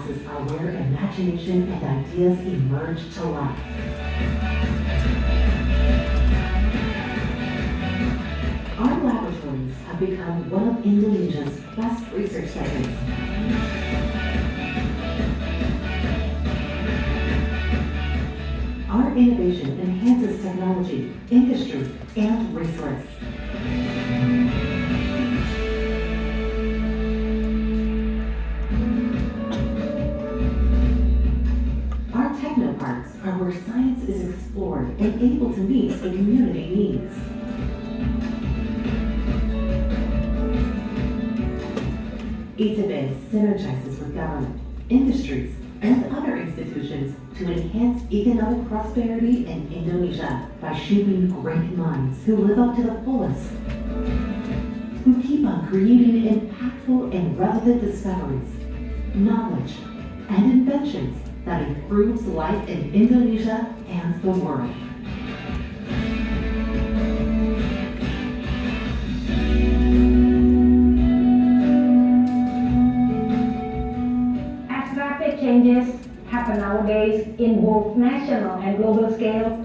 classes are where imagination and ideas emerge to life. Our laboratories have become one of Indonesia's best research settings. Our innovation enhances technology, industry, and resource. Our technoparks are where science is explored and able to meet the community needs. ITB synergizes with government, industries, and other institutions to enhance economic prosperity in Indonesia by shaping great minds who live up to the fullest, who keep on creating impactful and relevant discoveries, knowledge, and inventions that improves life in Indonesia and the world. As rapid changes happen nowadays in both national and global scale,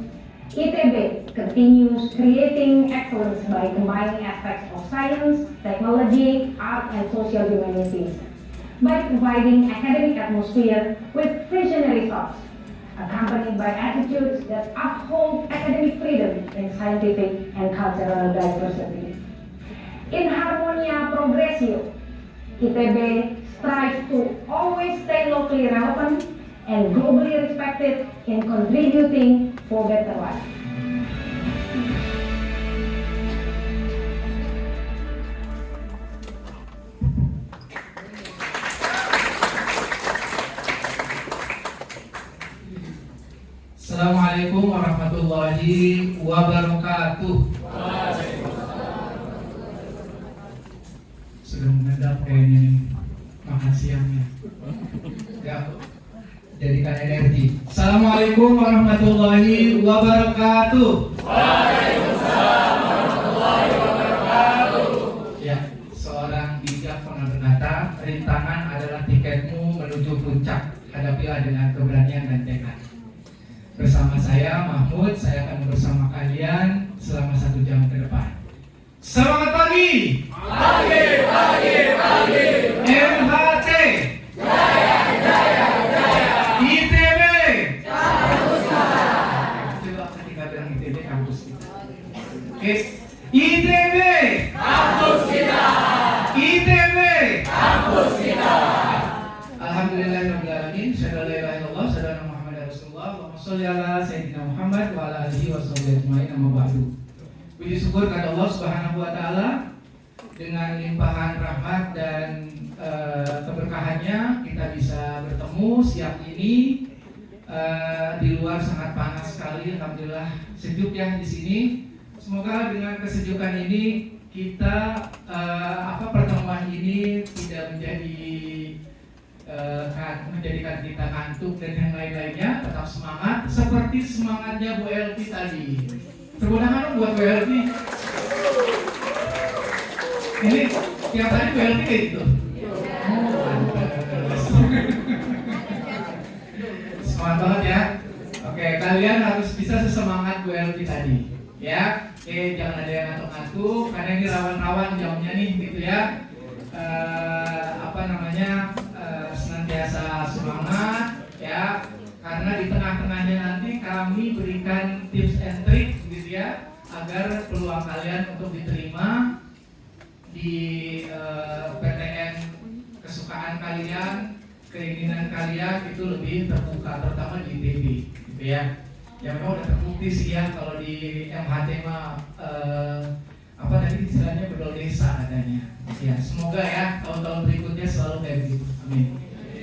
ITB continues creating excellence by combining aspects of science, technology, art, and social humanities, by providing academic atmosphere with visionary thoughts, accompanied by attitudes that uphold academic freedom in scientific and cultural diversity. In Harmonia Progressio, ITB strives to always stay locally relevant and globally respected in contributing for better life. Assalamualaikum warahmatullahi wabarakatuh. Sudah mengendap kayaknya nih makan siangnya. Ya, jadikan energi. Assalamualaikum warahmatullahi wabarakatuh. Waalaikumsalam warahmatullahi wabarakatuh. Ya, seorang bijak pernah berkata, rintangan adalah tiketmu menuju puncak. Hadapilah dengan keberanian dan tekad. Bersama saya Mahmud, saya akan bersama kalian selama 1 jam ke depan. Selamat pagi. Pagi, pagi, pagi. MHT. Jaya, jaya, jaya. ITB. Kampus kita. Coba ketika bilang ITB kampus kita. Oke. ITB. Kampus kita. ITB. Kampus kita. Alhamdulillahirrahmanirrahim. Syada la ilaha illallah, syada Muhammad Rasulullah. Allahumma sholli ala sayyidina Muhammad wa ala alihi wa sahbihi ajmain. Amma ba'du. Puji syukur kepada Allah Subhanahu wa taala dengan limpahan rahmat dan keberkahannya kita bisa bertemu siang ini. Di luar sangat panas sekali, alhamdulillah sejuk ya di sini. Semoga dengan kesejukan ini kita pertemuan ini tidak menjadikan kita ngantuk dan yang lain-lainnya, tetap semangat seperti semangatnya Bu Elvi tadi. Tepuk tangan buat Bu Elvi. Ini tiap hari Bu Elvi kayak gitu. Semangat banget ya. Oke, kalian harus bisa sesemangat Bu Elvi tadi. Ya, oke, jangan ada yang ngantuk-ngantuk karena ini rawan-rawan jamnya nih gitu ya. Senantiasa semangat ya, karena di tengah-tengahnya nanti kami berikan tips and trick gitu ya, agar peluang kalian untuk diterima di PTN kesukaan kalian, keinginan kalian itu lebih terbuka, terutama di ITB gitu ya. Ya memang udah terbukti sih ya, kalau di MHT mah tadi istilahnya bedol desa adanya. Ya, semoga ya tahun-tahun berikutnya selalu kayak begitu. Amin.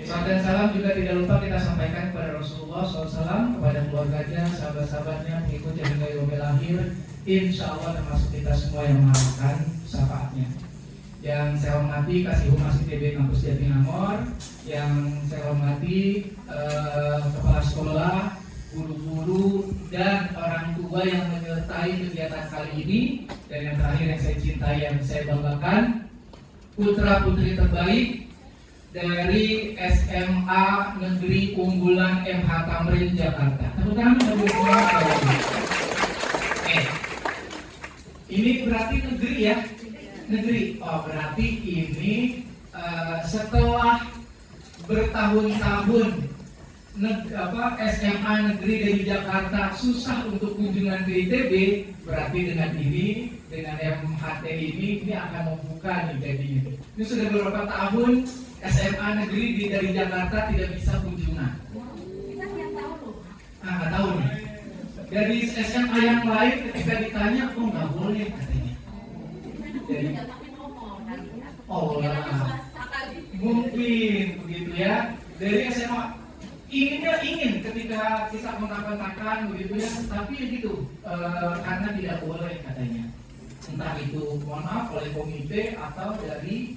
Salam dan salam juga tidak lupa kita sampaikan kepada Rasulullah SAW, kepada keluarganya, sahabat-sahabatnya, pengikutnya hingga yaumil akhir. Insya Allah termasuk kita semua yang mengharapkan syafaatnya. Yang saya hormati Kasih Humas ITB Kampus Jatinangor, yang saya hormati kepala sekolah, guru-guru, dan orang tua yang menyertai kegiatan kali ini. Dan yang terakhir yang saya cintai, yang saya banggakan, putra-putri terbaik dari SMA Negeri Unggulan MH Tamrin Jakarta. Tepuk tangan bagi semua. Ini berarti negeri ya? Negeri. Oh, berarti ini setelah bertahun-tahun SMA negeri dari Jakarta susah untuk kunjungan ke ITB, berarti dengan ini, dengan MHT ini akan membuka nih jadinya. Ini sudah beberapa tahun SMA negeri dari Jakarta tidak bisa kunjungan. Nggak tahu nih. Dari SMA yang lain ketika ditanya, oh nggak boleh katanya. Jadi, oh lah, mungkin begitu ya. Dari SMA ingin ketika kita kontak-kontakan begitu ya, tapi gitu karena tidak boleh katanya. Entah itu mohon maaf oleh komite atau dari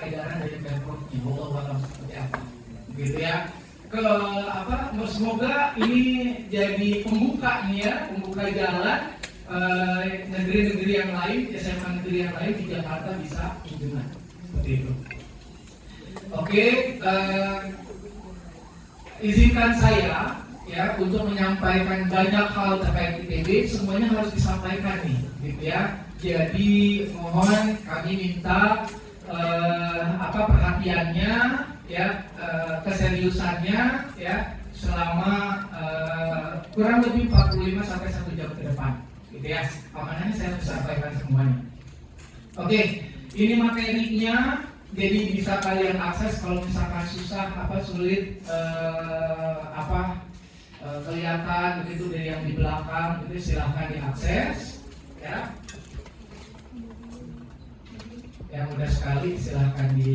edaran dari Pemprov-nya, Allah seperti apa, gitu ya. Semoga ini jadi pembuka nih ya, pembuka jalan negeri-negeri yang lain, SMA negeri yang lain di Jakarta bisa kunjungan seperti itu. Oke, izinkan saya ya untuk menyampaikan banyak hal terkait ITB, semuanya harus disampaikan nih, gitu ya. Jadi mohon kami minta perhatiannya ya, keseriusannya ya selama kurang lebih 45 sampai 1 jam ke depan, gitu ya. Amanahnya saya harus sampaikan semuanya. Oke, ini materinya. Jadi bisa kalian akses kalau misalkan susah sulit kelihatan begitu dari yang di belakang, itu silahkan diakses ya. Yang mudah sekali silahkan di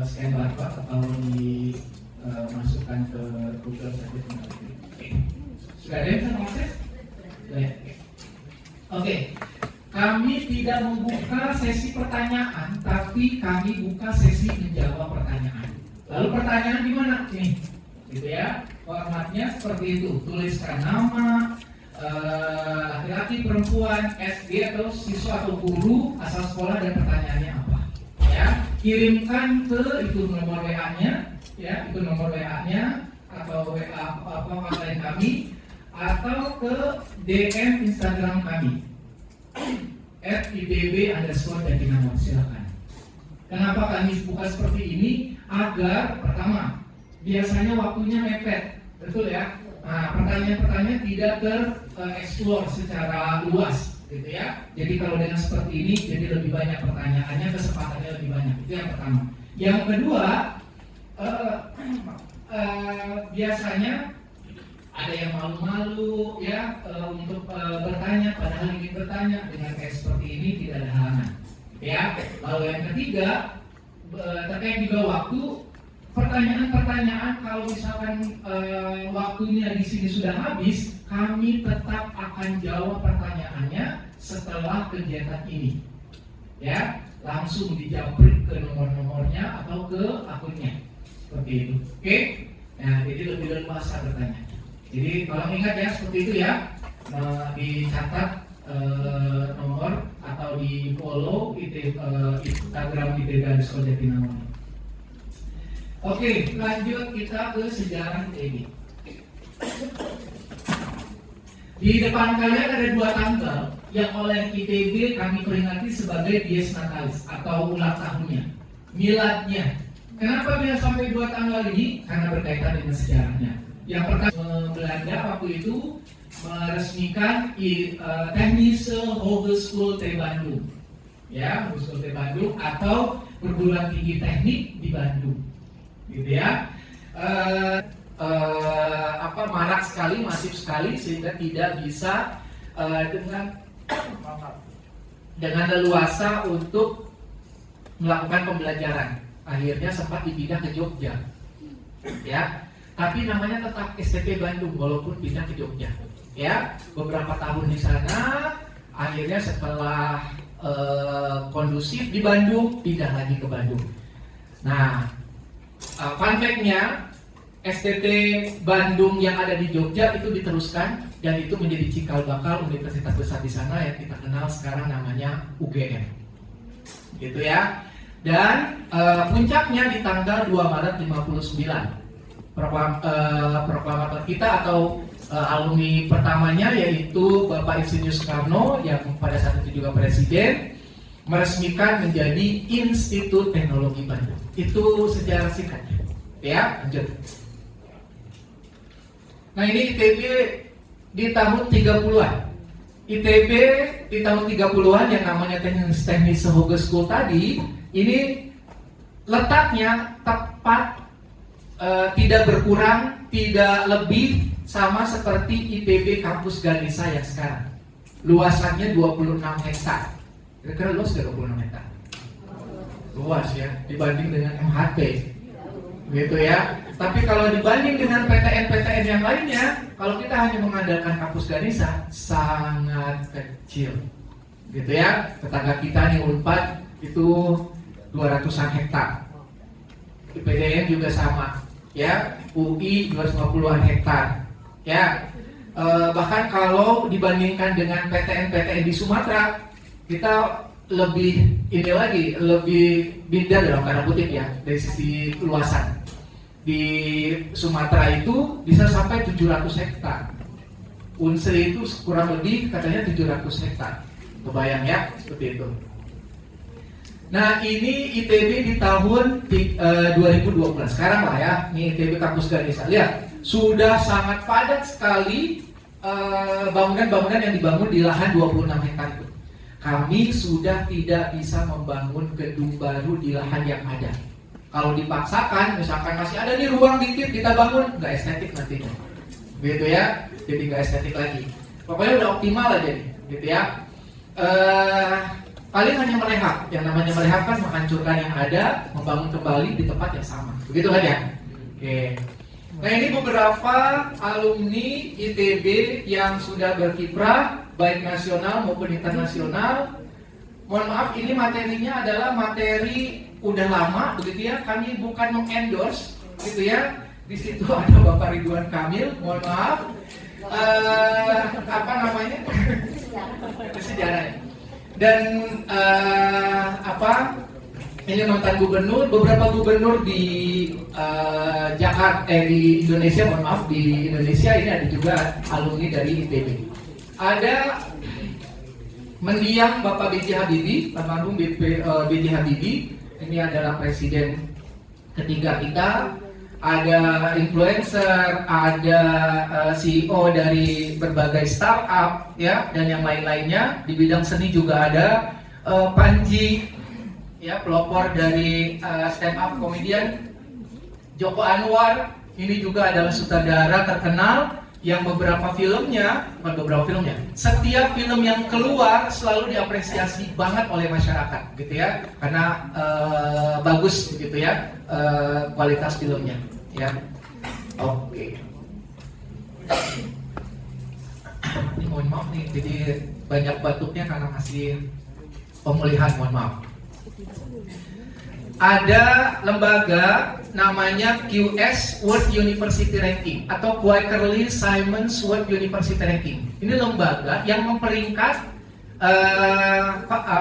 scan barcode atau dimasukkan ke Google saja. Sudah ada yang bisa mengakses? Oke. Kami tidak membuka sesi pertanyaan, tapi kami buka sesi menjawab pertanyaan. Lalu pertanyaan di mana? Nih, gitu ya. Formatnya seperti itu. Tuliskan nama, laki-laki, perempuan, SD atau siswa atau guru, asal sekolah dan pertanyaannya apa. Ya, kirimkan ke itu nomor WA-nya, ya, itu nomor WA-nya atau WA konten kami, atau ke DM Instagram kami. @ITB_Jatinangor, silakan. Kenapa kami buka seperti ini? Agar pertama, biasanya waktunya mepet, betul ya. Nah, pertanyaan-pertanyaan tidak tereksplor secara luas, gitu ya. Jadi kalau dengan seperti ini, jadi lebih banyak pertanyaannya, kesempatannya lebih banyak. Itu yang pertama. Yang kedua, biasanya ada yang malu-malu ya untuk bertanya, padahal ingin bertanya. Dengan kayak seperti ini tidak ada halangan ya. Lalu yang ketiga, terkait juga waktu, pertanyaan-pertanyaan kalau misalkan waktunya di sini sudah habis, kami tetap akan jawab pertanyaannya setelah kegiatan ini ya, langsung dijawab ke nomor-nomornya atau ke akunnya seperti itu. Oke, nah jadi lebih leluasa bertanya. Jadi kalau ingat ya seperti itu ya, dicatat nomor atau di follow Instagram ITB_Jatinangor. Oke, lanjut kita ke sejarah ITB. Di depan kalian ada 2 tanggal yang oleh ITB kami peringati sebagai Dies Natalis atau ulang tahunnya, miladnya. Kenapa dia sampai 2 tanggal ini? Karena berkaitan dengan sejarahnya. Yang pertama, Belanda waktu itu meresmikan Technische Hogeschool te Bandung, ya, Hogeschool te Bandung atau perguruan tinggi teknik di Bandung, gitu ya. Marak sekali, masif sekali sehingga tidak bisa dengan leluasa untuk melakukan pembelajaran. Akhirnya sempat dipindah ke Jogja, ya. Tapi namanya tetap STP Bandung walaupun pindah ke Jogja. Ya, beberapa tahun di sana, akhirnya setelah kondusif di Bandung, pindah lagi ke Bandung. Nah, fun fact-nya, STT Bandung yang ada di Jogja itu diteruskan dan itu menjadi cikal bakal universitas besar di sana yang kita kenal sekarang namanya UGM. Gitu ya. Dan puncaknya di tanggal 2 Maret 59. Proklamator kita atau alumni pertamanya yaitu Bapak Insinyur Soekarno yang pada saat itu juga presiden, meresmikan menjadi Institut Teknologi Bandung. Itu sejarah singkatnya. Ya, lanjut. Nah, ini ITB di tahun 30-an. ITB di tahun 30-an yang namanya Teknis Hogeschool tadi, ini letaknya tepat, tidak berkurang, tidak lebih, sama seperti ITB Kampus Ganesha yang sekarang. Luasannya 26 hektar. Kira-kira luas gak 26 hektar? Luas ya, dibanding dengan MHP. Gitu ya. Tapi kalau dibanding dengan PTN-PTN yang lainnya, kalau kita hanya mengandalkan Kampus Ganesha, sangat kecil. Gitu ya. Tetangga kita nih Unpad itu 200-an hektar. IPDN juga sama. Ya, UI 250-an hektar. Ya, bahkan kalau dibandingkan dengan PTN-PTN di Sumatera, kita lebih ini lagi, lebih beda dalam tanda kutip ya, dari sisi luasan. Di Sumatera itu bisa sampai 700 hektar. Unsri itu kurang lebih katanya 700 hektar. Kebayang ya, seperti itu. Nah, ini ITB di tahun 2012. Sekarang lah ya, ini ITB Kampus Ganesha. Lihat, sudah sangat padat sekali bangunan-bangunan yang dibangun di lahan 26 hektar itu. Kami sudah tidak bisa membangun gedung baru di lahan yang ada. Kalau dipaksakan, misalkan masih ada nih ruang dikit kita bangun, nggak estetik nantinya. Gitu ya, jadi nggak estetik lagi. Pokoknya udah optimal aja nih, gitu ya. Paling hanya merehab, yang namanya merehab kan menghancurkan yang ada, membangun kembali di tempat yang sama. Begitu kan ya? Oke. Nah, ini beberapa alumni ITB yang sudah berkiprah, baik nasional maupun internasional. Mohon maaf, ini materinya adalah materi udah lama, begitu ya. Kami bukan mengendorse, gitu ya. Di situ ada Bapak Ridwan Kamil, mohon maaf. Apa namanya? Sejarah. Dan ini mantan gubernur, beberapa gubernur di Jakarta, di Indonesia, mohon maaf, di Indonesia ini ada juga alumni dari ITB. Ada mendiang Bapak B.J. Habibie, almarhum B.J. Habibie, ini adalah presiden ketiga kita. Ada influencer, ada CEO dari berbagai startup, ya, dan yang lain-lainnya. Di bidang seni juga ada Panji, ya, pelopor dari stand up comedian. Joko Anwar, ini juga adalah sutradara terkenal yang setiap film yang keluar selalu diapresiasi banget oleh masyarakat, gitu ya, karena bagus, gitu ya, kualitas filmnya, ya. Oke. Ini mohon maaf nih, jadi banyak batuknya karena masih pemulihan, mohon maaf. Ada lembaga namanya QS World University Ranking atau Quakerly Simons World University Ranking. Ini lembaga yang memperingkat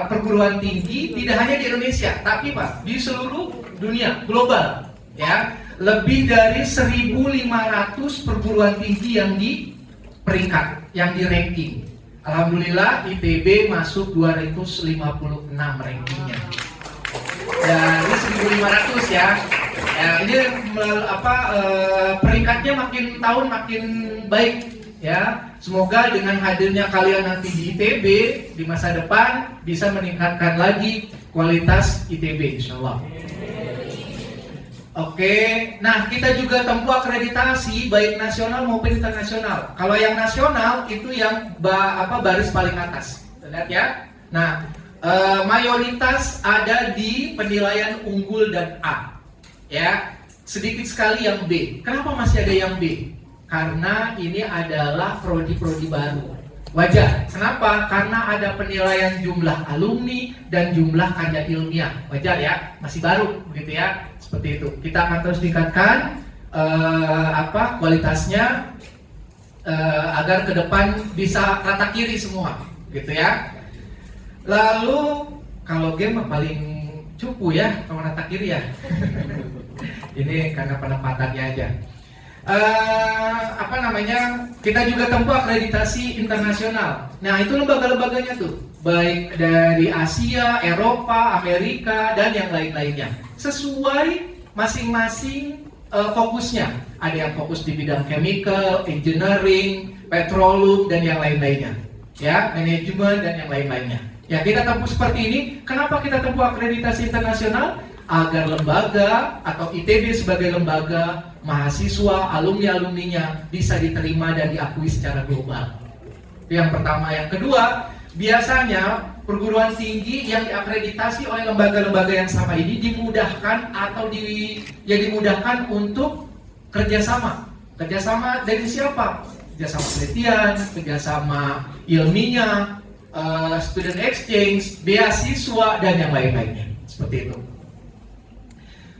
perguruan tinggi tidak hanya di Indonesia, tapi Pak, di seluruh dunia, global, ya. Lebih dari 1.500 perguruan tinggi yang diperingkat, yang di ranking. Alhamdulillah ITB masuk 256 rankingnya. Dari 1.500 ya. Ya, ini peringkatnya makin tahun makin baik ya. Semoga dengan hadirnya kalian nanti di ITB di masa depan bisa meningkatkan lagi kualitas ITB insyaallah. Oke, nah kita juga tempuh akreditasi baik nasional maupun internasional. Kalau yang nasional itu yang baris paling atas, lihat ya. Nah, mayoritas ada di penilaian unggul dan A, ya. Sedikit sekali yang B. Kenapa masih ada yang B? Karena ini adalah prodi-prodi baru. Wajar. Kenapa? Karena ada penilaian jumlah alumni dan jumlah karya ilmiah. Wajar ya, masih baru, begitu ya. Seperti itu. Kita akan terus tingkatkan kualitasnya agar ke depan bisa rata kiri semua, gitu ya. Lalu kalau game paling cupu ya, kalau mata kiri ya. Ini karena penempatannya aja. Kita juga tempuh akreditasi internasional. Nah, itu lembaga-lembaganya tuh, baik dari Asia, Eropa, Amerika, dan yang lain-lainnya. Sesuai masing-masing fokusnya. Ada yang fokus di bidang chemical, engineering, petroleum, dan yang lain-lainnya. Ya, manajemen dan yang lain-lainnya. Ya, kita tempuh seperti ini. Kenapa kita tempuh akreditasi internasional? Agar lembaga atau ITB sebagai lembaga, mahasiswa, alumni-alumninya bisa diterima dan diakui secara global. Itu yang pertama. Yang kedua, biasanya perguruan tinggi yang diakreditasi oleh lembaga-lembaga yang sama ini dimudahkan atau dimudahkan untuk kerjasama. Kerjasama dari siapa? Kerjasama penelitian, kerjasama ilmiah, student exchange, beasiswa, dan yang lain-lainnya. Seperti itu.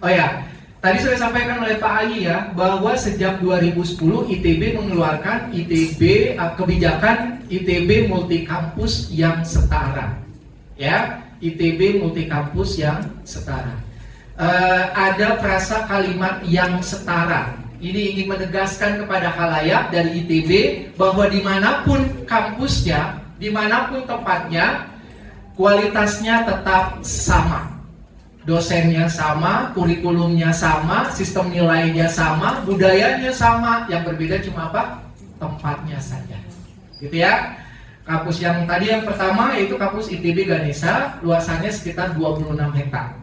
Oh ya, tadi sudah disampaikan oleh Pak Ali ya, bahwa sejak 2010 ITB mengeluarkan kebijakan ITB multikampus yang setara. Ya, ITB multikampus yang setara. Ada frasa kalimat yang setara. Ini ingin menegaskan kepada khalayak dari ITB bahwa dimanapun kampusnya, dimanapun tempatnya, kualitasnya tetap sama. Dosennya sama, kurikulumnya sama, sistem nilainya sama, budayanya sama. Yang berbeda cuma apa? Tempatnya saja. Gitu ya. Kampus yang tadi yang pertama yaitu kampus ITB Ganesha, luasannya sekitar 26 hektar.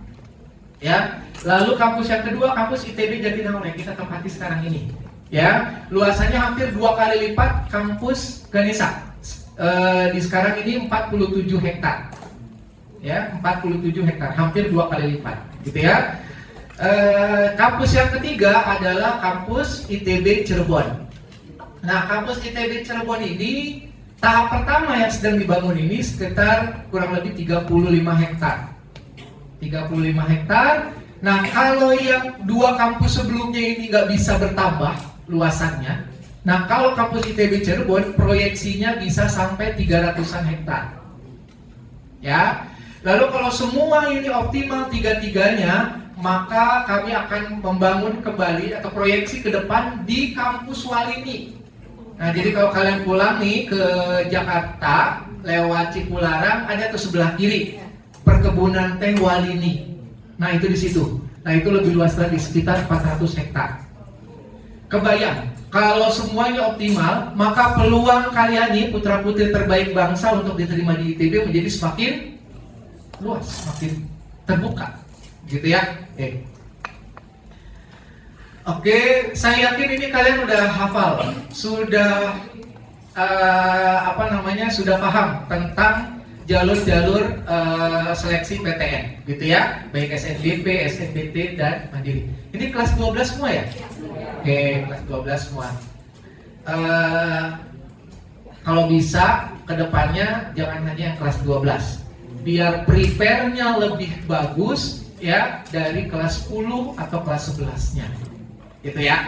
Ya. Lalu kampus yang kedua, kampus ITB Jatinangor yang kita tempati sekarang ini. Ya, luasannya hampir 2 kali lipat kampus Ganesha. Di sekarang ini 47 hektar. Ya, 47 hektar, hampir 2 kali lipat, gitu ya. Kampus yang ketiga adalah kampus ITB Cirebon. Nah, kampus ITB Cirebon ini tahap pertama yang sedang dibangun ini sekitar kurang lebih 35 hektar. 35 hektar. Nah, kalau yang 2 kampus sebelumnya ini nggak bisa bertambah luasannya. Nah, kalau kampus ITB Cirebon proyeksinya bisa sampai 300-an hektar. Ya. Lalu kalau semua ini optimal tiga-tiganya, maka kami akan membangun kembali atau proyeksi ke depan di kampus Walini. Nah, jadi kalau kalian pulang nih ke Jakarta lewat Cipularang, ada tuh sebelah kiri perkebunan teh Walini. Nah, itu di situ. Nah, itu lebih luas lagi, sekitar 400 hektar. Kebayang, kalau semuanya optimal, maka peluang kalian nih putra-putri terbaik bangsa untuk diterima di ITB menjadi semakin luas, semakin terbuka, gitu ya. Oke, saya yakin ini kalian udah hafal, sudah sudah paham tentang jalur-jalur seleksi PTN, gitu ya, baik SNBP, SNBT, dan Mandiri. Ini kelas 12 semua ya? Oke, kelas 12 semua. Kalau bisa, kedepannya jangan hanya yang kelas 12. Biar prepare-nya lebih bagus ya dari kelas 10 atau kelas 11-nya. Gitu ya.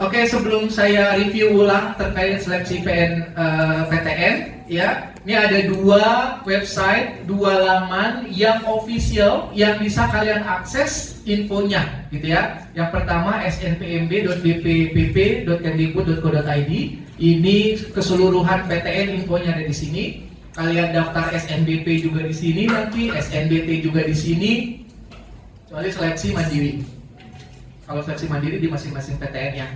Oke, sebelum saya review ulang terkait seleksi PTN ya. Ini ada 2 website, 2 laman yang official yang bisa kalian akses infonya gitu ya. Yang pertama snpmb.bppp.kemdikbud.go.id. Ini keseluruhan PTN infonya ada di sini. Kalian daftar SNBP juga di sini nanti, SNBT juga di sini. Kecuali seleksi mandiri. Kalau seleksi mandiri di masing-masing PTN-nya.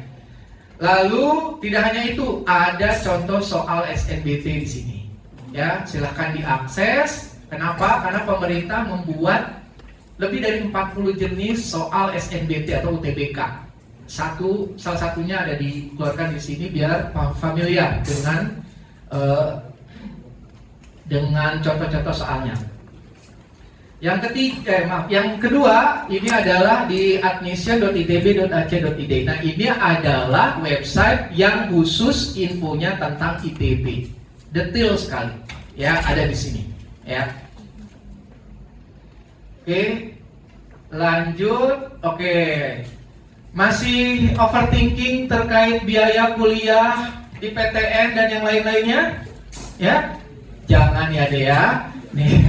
Lalu tidak hanya itu, ada contoh soal SNBT di sini. Ya, silahkan diakses. Kenapa? Karena pemerintah membuat lebih dari 40 jenis soal SNBT atau UTBK. Salah satunya ada dikeluarkan di sini biar familiar dengan contoh-contoh soalnya. Yang kedua ini adalah di admission.itb.ac.id. Nah, ini adalah website yang khusus infonya tentang ITB. Detail sekali. Ya, ada di sini, ya. Oke. Lanjut. Oke. Masih overthinking terkait biaya kuliah di PTN dan yang lain-lainnya? Ya. Jangan ya Dea. Nih,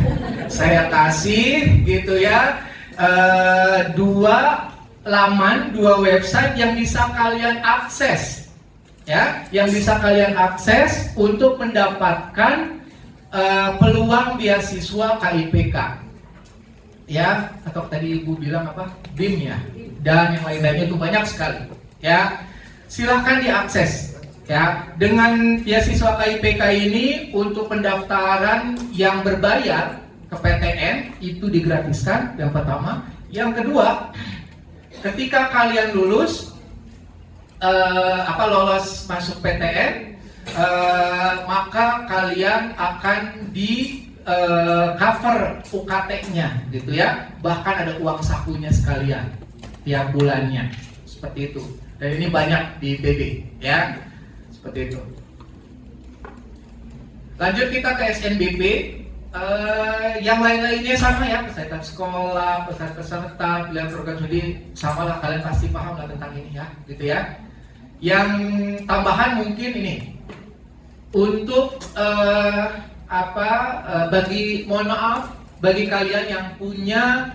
saya kasih gitu ya, dua website yang bisa kalian akses, ya, yang bisa kalian akses untuk mendapatkan peluang beasiswa KIPK, ya, atau tadi Ibu bilang apa, BIM ya, dan yang lain-lainnya itu banyak sekali, ya. Silahkan diakses, ya. Dengan beasiswa KIPK ini untuk pendaftaran yang berbayar ke PTN itu digratiskan, yang pertama. Yang kedua, ketika kalian lulus lolos masuk PTN, maka kalian akan di cover UKT-nya gitu ya, bahkan ada uang sakunya sekalian tiap bulannya, seperti itu. Dan ini banyak di PB, ya, seperti itu. Lanjut kita ke SNBP. Yang lain-lainnya sama ya, kesehatan sekolah, peserta, pilihan program studi, sama lah, kalian pasti paham lah tentang ini ya, gitu ya. Yang tambahan mungkin ini untuk bagi kalian yang punya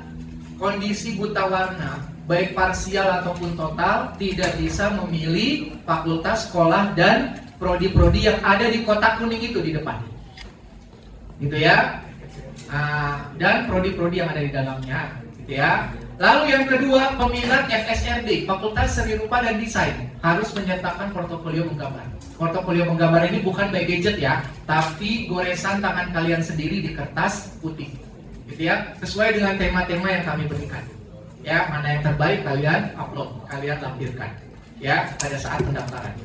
kondisi buta warna, baik parsial ataupun total, tidak bisa memilih fakultas, sekolah, dan prodi-prodi yang ada di kotak kuning itu di depan, gitu ya. Dan prodi-prodi yang ada di dalamnya, gitu ya. Lalu yang kedua, peminat FSRD, Fakultas Seni Rupa dan Desain, harus menyertakan portofolio menggambar. Portofolio menggambar ini bukan by gadget ya, tapi goresan tangan kalian sendiri di kertas putih, gitu ya, sesuai dengan tema-tema yang kami berikan. Ya, mana yang terbaik kalian upload, kalian lampirkan, ya, pada saat pendaftaran.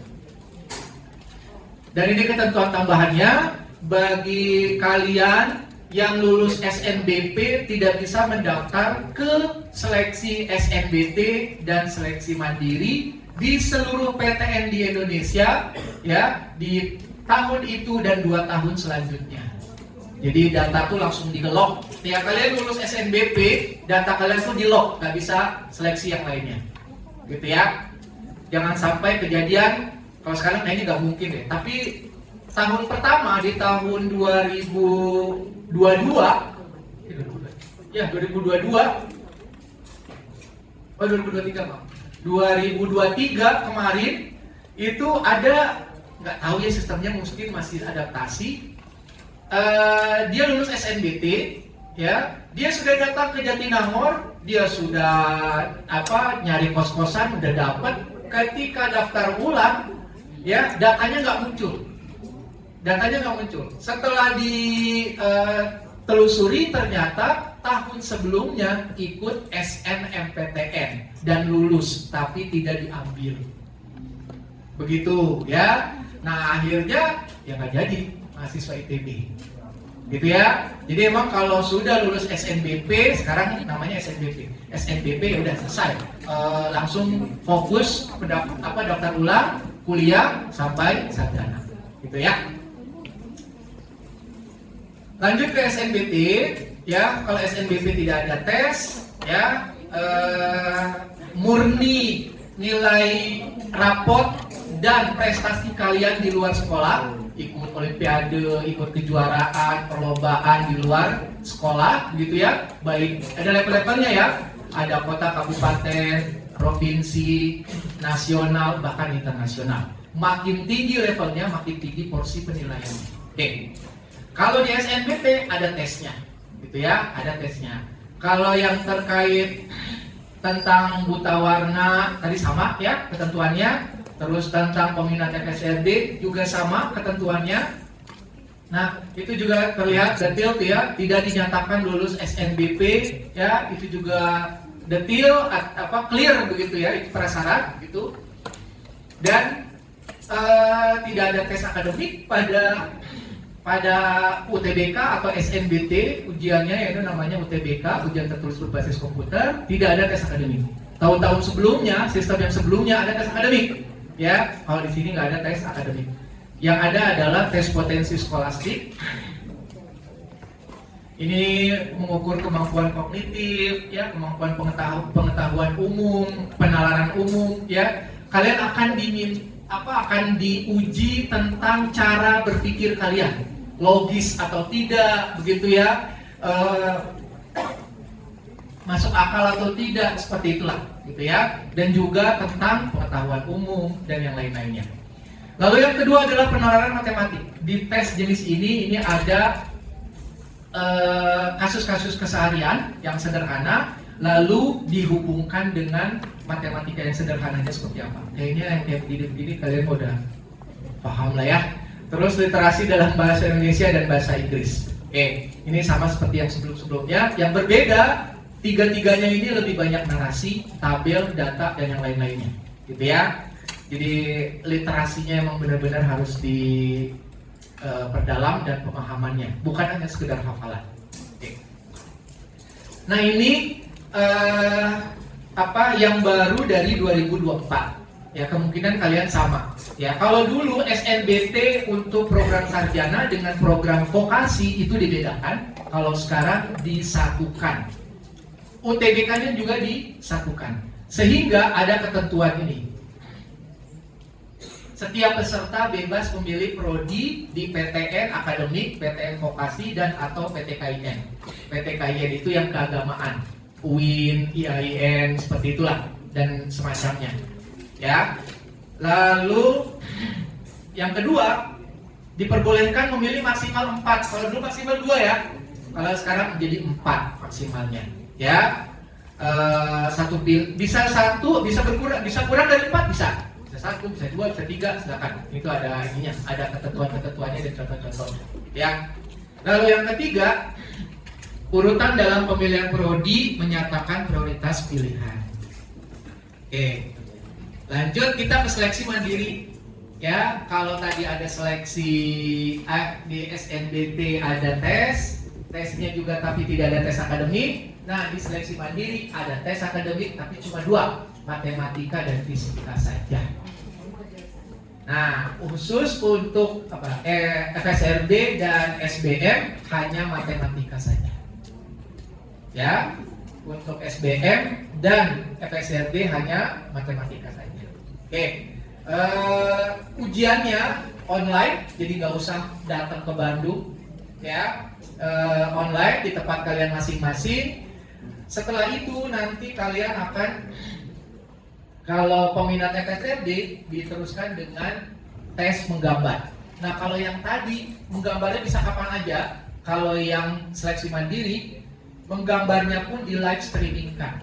Dan ini ketentuan tambahannya, bagi kalian yang lulus SNBP tidak bisa mendaftar ke seleksi SNBT dan seleksi mandiri di seluruh PTN di Indonesia, ya, di tahun itu dan 2 tahun selanjutnya. Jadi data tuh langsung di-lock. Ya, kalian lulus SNBP, data kalian tuh di-lock, nggak bisa seleksi yang lainnya, gitu ya. Jangan sampai kejadian, kalau sekarang kayaknya nggak mungkin deh. Tapi tahun pertama di tahun 2022, ya 2022, 2023 Pak. 2023 kemarin itu ada, nggak tahu ya sistemnya mungkin masih adaptasi. Dia lulus SNBT, ya, dia sudah datang ke Jatinangor, dia sudah nyari kos-kosan udah dapat. Ketika daftar ulang, ya, datanya nggak muncul. Setelah ditelusuri ternyata tahun sebelumnya ikut SNMPTN dan lulus, tapi tidak diambil. Begitu, ya. Nah, akhirnya ya nggak jadi mahasiswa ITB, gitu ya. Jadi emang kalau sudah lulus SNBP, sekarang namanya SNBP ya udah selesai, langsung fokus daftar ulang kuliah sampai sarjana, gitu ya. Lanjut ke SNBT, ya. Kalau SNBP tidak ada tes, ya, murni nilai rapot dan prestasi kalian di luar sekolah, ikut olimpiade, ikut kejuaraan, perlombaan di luar sekolah, gitu ya. Baik, ada level-levelnya ya. Ada kota, kabupaten, provinsi, nasional, bahkan internasional. Makin tinggi levelnya, makin tinggi porsi penilaiannya. Oke. Kalau di SNBP ada tesnya, gitu ya, ada tesnya. Kalau yang terkait tentang buta warna tadi sama ya ketentuannya. Terus tentang peminat FSRD juga sama ketentuannya. Nah, itu juga terlihat detail ya, tidak dinyatakan lulus SNBP ya, itu juga detail clear begitu ya, itu prasyarat gitu. Dan tidak ada tes akademik pada UTBK atau SNBT, ujiannya yaitu namanya UTBK, ujian tertulis berbasis komputer, tidak ada tes akademik. Tahun-tahun sebelumnya, sistem yang sebelumnya ada tes akademik. Ya, kalau di sini nggak ada tes akademik. Yang ada adalah tes potensi skolastik. Ini mengukur kemampuan kognitif, ya, kemampuan pengetahuan umum, penalaran umum, ya. Kalian akan diuji tentang cara berpikir kalian, logis atau tidak, begitu ya. masuk akal atau tidak, seperti itulah gitu ya. Dan juga tentang pengetahuan umum dan yang lain-lainnya. Lalu yang kedua adalah penalaran matematik. Di tes jenis ini ada kasus-kasus keseharian yang sederhana, lalu dihubungkan dengan matematika yang sederhananya seperti apa. Kayaknya yang kayak begini-begini kalian udah paham lah ya. Terus literasi dalam bahasa Indonesia dan bahasa Inggris. Oke, ini sama seperti yang sebelum-sebelumnya. Yang berbeda, tiga-tiganya ini lebih banyak narasi, tabel, data, dan yang lain-lainnya, gitu ya. Jadi literasinya emang benar-benar harus diperdalam dan pemahamannya, bukan hanya sekedar hafalan. Oke. Nah ini yang baru dari 2024. Ya kemungkinan kalian sama. Ya kalau dulu SNBT untuk program sarjana dengan program vokasi itu dibedakan, kalau sekarang disatukan. UTBK-nya juga disatukan. Sehingga ada ketentuan ini. Setiap peserta bebas memilih prodi di PTN akademik, PTN vokasi, dan atau PTKIN. PTKIN itu yang keagamaan, UIN, IAIN, seperti itulah, dan semacamnya. Ya. Lalu yang kedua, diperbolehkan memilih maksimal 4. Kalau dulu maksimal 2 ya. Kalau sekarang menjadi 4 maksimalnya. Ya. Bisa berkurang, bisa kurang dari 4 bisa. Bisa 1, bisa 2, bisa 3, silakan. Itu ada ininya, ada ketentuan-ketentuannya dan contoh-contohnya. Ya. Lalu yang ketiga, urutan dalam pemilihan prodi menyatakan prioritas pilihan. Oke. Lanjut kita ke seleksi mandiri. Ya, kalau tadi ada seleksi di SNBT ada tesnya juga tapi tidak ada tes akademik. Nah, di seleksi mandiri ada tes akademik tapi cuma 2, matematika dan fisika saja. Nah, khusus untuk FSRD dan SBM hanya matematika saja. Ya, untuk SBM dan FSRD hanya matematika saja. Oke, ujiannya online, jadi nggak usah datang ke Bandung, ya, online di tempat kalian masing-masing. Setelah itu nanti kalian akan, kalau peminat FSRD diteruskan dengan tes menggambar. Nah kalau yang tadi menggambarnya bisa kapan aja, kalau yang seleksi mandiri menggambarnya pun di live streamingkan.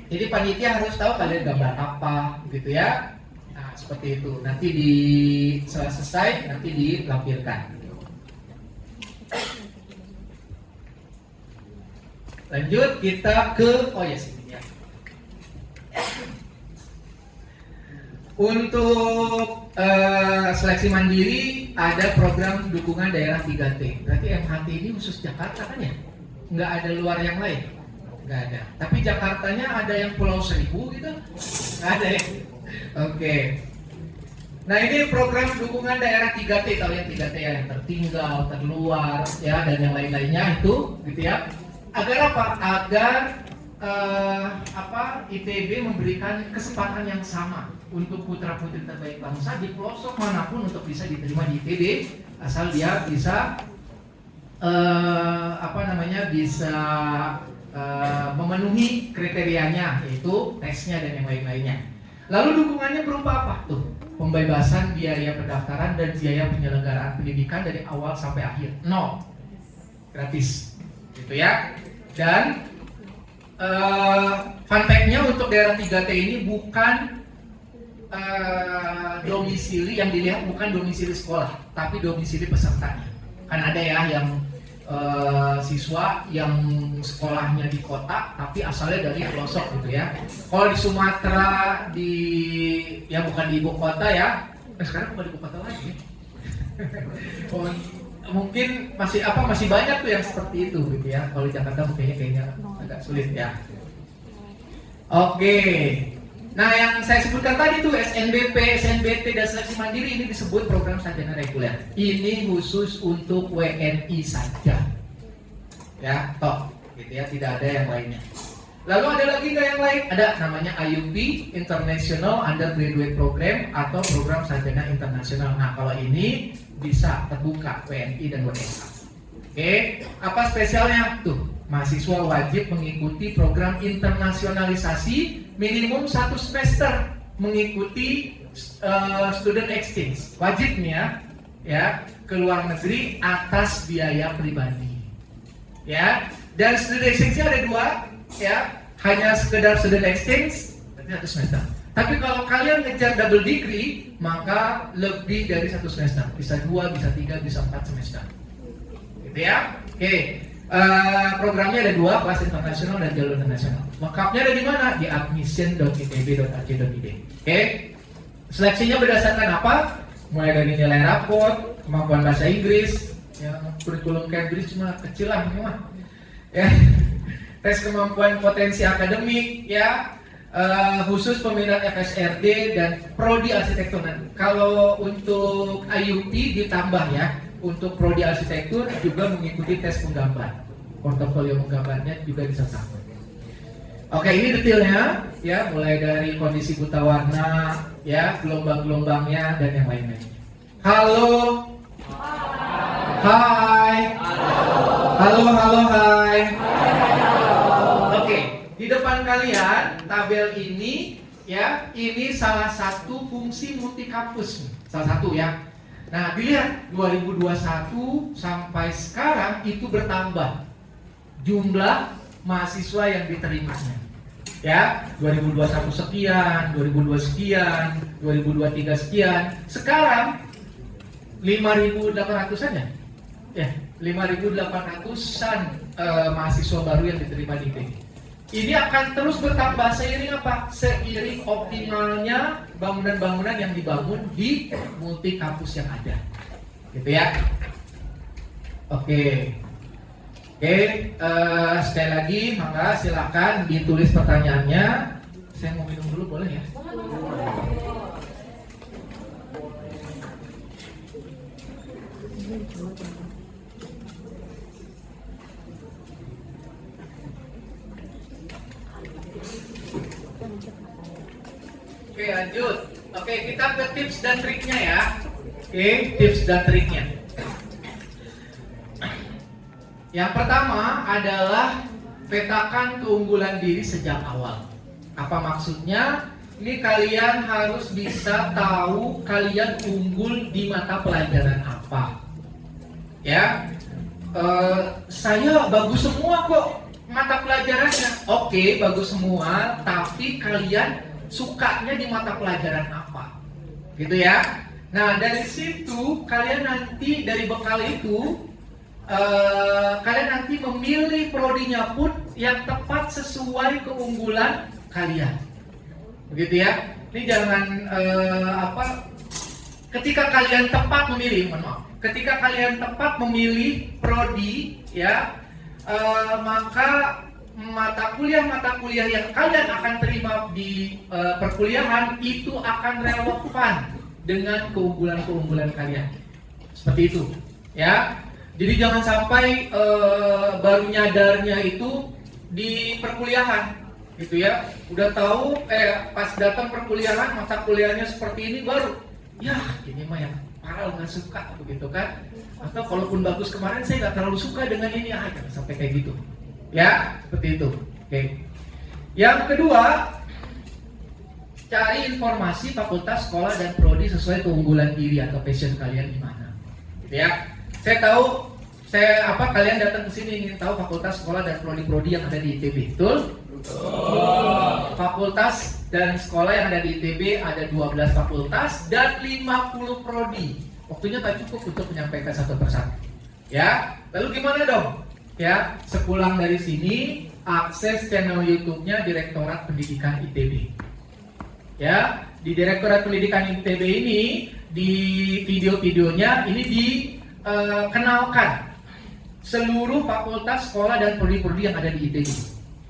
Jadi panitia harus tahu kalian gambar apa, gitu ya. Nah, seperti itu. Nanti selesai, nanti dilampirkan. Lanjut kita ke, sini ya. Untuk seleksi mandiri ada program dukungan daerah 3T. Berarti MHT ini khusus Jakarta kan ya? Nggak ada luar yang lain? Nggak ada. Tapi Jakartanya ada yang Pulau Seribu gitu? Nggak ada ya? Oke. Nah ini program dukungan daerah 3T, tahu yang 3T ya, yang tertinggal, terluar, ya, dan yang lain-lainnya itu, gitu ya. Agar apa? Agar ITB memberikan kesempatan yang sama untuk putra-putri terbaik bangsa di pelosok manapun untuk bisa diterima di ITB, asal dia bisa bisa memenuhi kriterianya, yaitu tesnya dan yang lain-lainnya. Lalu dukungannya berupa apa? Tuh, pembebasan biaya pendaftaran dan biaya penyelenggaraan pendidikan dari awal sampai akhir, 0, gratis, gitu ya. Dan fun fact-nya untuk daerah 3T ini bukan domisili yang dilihat, bukan domisili sekolah, tapi domisili pesertanya. Kan ada ya yang siswa yang sekolahnya di kota tapi asalnya dari pelosok gitu ya. Kalau di Sumatera bukan di ibu kota ya. Sekarang bukan di ibu kota lagi. Mungkin masih banyak tuh yang seperti itu gitu ya. Kalau di Jakarta kayaknya agak sulit ya. Oke. Nah, yang saya sebutkan tadi tuh SNBP, SNBT dan seleksi mandiri ini disebut program sarjana reguler. Ini khusus untuk WNI saja. Ya, gitu ya, tidak ada yang lainnya. Lalu ada lagi nggak yang lain? Ada namanya IUP, International Undergraduate Program atau program sarjana internasional. Nah, kalau ini bisa terbuka WNI dan WNA. Oke, apa spesialnya? Tuh, mahasiswa wajib mengikuti program internasionalisasi minimum 1 semester, mengikuti student exchange. Wajib nih ya, ke luar negeri atas biaya pribadi. Ya, dan student exchange-nya ada 2, ya. Hanya sekedar student exchange berarti 1 semester. Tapi kalau kalian ngejar double degree, maka lebih dari 1 semester. Bisa 2, bisa 3, bisa 4 semester. Gitu ya. Oke. Programnya ada 2, kelas internasional dan jalur internasional. Lengkapnya ada di mana? Di admission.itb.ac.id. Oke. Seleksinya berdasarkan apa? Mulai dari nilai raport, kemampuan bahasa Inggris, ya, kurikulum Cambridge mah kecil lah ini mah. Ya. Tes kemampuan potensi akademik, ya. Khusus peminat FSRD dan prodi arsitektur. Kalau untuk IUP ditambah ya, untuk prodi arsitektur juga mengikuti tes penggambar, portofolio menggambarnya juga disertakan. Oke, ini detailnya ya, mulai dari kondisi buta warna, ya, gelombang-gelombangnya dan yang lainnya. Halo, hai, halo, hai. Oke, di depan kalian tabel ini ya, ini salah satu fungsi multikampus, salah satu ya. Nah, dilihat 2021 sampai sekarang itu bertambah jumlah mahasiswa yang diterimanya. Ya, 2021 sekian, 2022 sekian, 2023 sekian. Sekarang 5.800-an ya? Ya, 5.800-an mahasiswa baru yang diterima di ITB. Ini akan terus bertambah seiring apa? Seiring optimalnya bangunan-bangunan yang dibangun di multi kampus yang ada. Gitu ya. Oke, sekali lagi, maka silakan ditulis pertanyaannya. Saya mau minum dulu, boleh ya? Oke, lanjut. Oke, kita ke tips dan triknya ya. Oke, tips dan triknya. Yang pertama adalah petakan keunggulan diri sejak awal. Apa maksudnya? Ini kalian harus bisa tahu kalian unggul di mata pelajaran apa. Ya, saya bagus semua kok mata pelajarannya. Oke, bagus semua, tapi kalian sukanya di mata pelajaran apa? Gitu ya. Nah, dari situ kalian nanti dari bekal itu kalian nanti memilih prodinya pun yang tepat sesuai keunggulan kalian. Begitu ya. Ini jangan ketika kalian tepat memilih, ketika kalian tepat memilih prodi ya, maka mata kuliah yang kalian akan terima di perkuliahan itu akan relevan dengan keunggulan kalian. Seperti itu, ya. Jadi jangan sampai baru nyadarnya itu di perkuliahan, gitu ya. Udah tahu, pas datang perkuliahan mata kuliahnya seperti ini baru, ya ini mah yang parah nggak suka, begitu kan? Atau kalaupun bagus kemarin saya nggak terlalu suka dengan ini, jangan sampai kayak gitu. Ya, seperti itu. Oke. Yang kedua, cari informasi fakultas, sekolah, dan prodi sesuai keunggulan diri atau passion kalian di mana. Gitu ya. Saya tahu, kalian datang ke sini ingin tahu fakultas, sekolah, dan prodi-prodi yang ada di ITB, betul? Betul. Fakultas dan sekolah yang ada di ITB ada 12 fakultas dan 50 prodi. Waktunya tak cukup untuk menyampaikan satu persatu. Ya, lalu gimana dong? Ya, sepulang dari sini akses channel YouTube-nya Direktorat Pendidikan ITB. Ya, di Direktorat Pendidikan ITB ini di video-videonya ini dikenalkan seluruh fakultas, sekolah, dan prodi-prodi yang ada di ITB.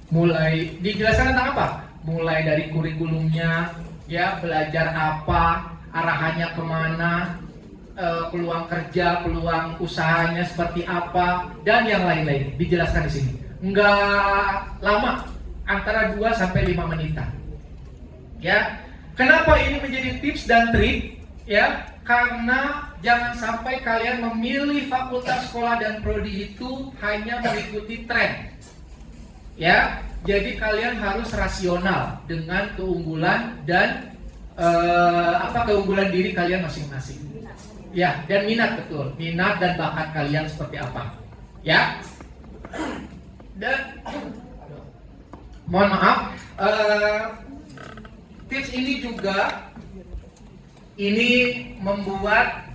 Mulai dijelaskan tentang apa? Mulai dari kurikulumnya, ya, belajar apa, arahannya kemana, peluang kerja, peluang usahanya seperti apa, dan yang lain-lain dijelaskan di sini. Enggak lama, antara 2 sampai 5 menitan. Ya, kenapa ini menjadi tips dan trik? Ya, karena jangan sampai kalian memilih fakultas, sekolah, dan prodi itu hanya mengikuti tren. Ya, jadi kalian harus rasional dengan keunggulan dan keunggulan diri kalian masing-masing. Ya, dan minat, betul. Minat dan bakat kalian seperti apa. Ya. Dan mohon maaf, tips ini juga membuat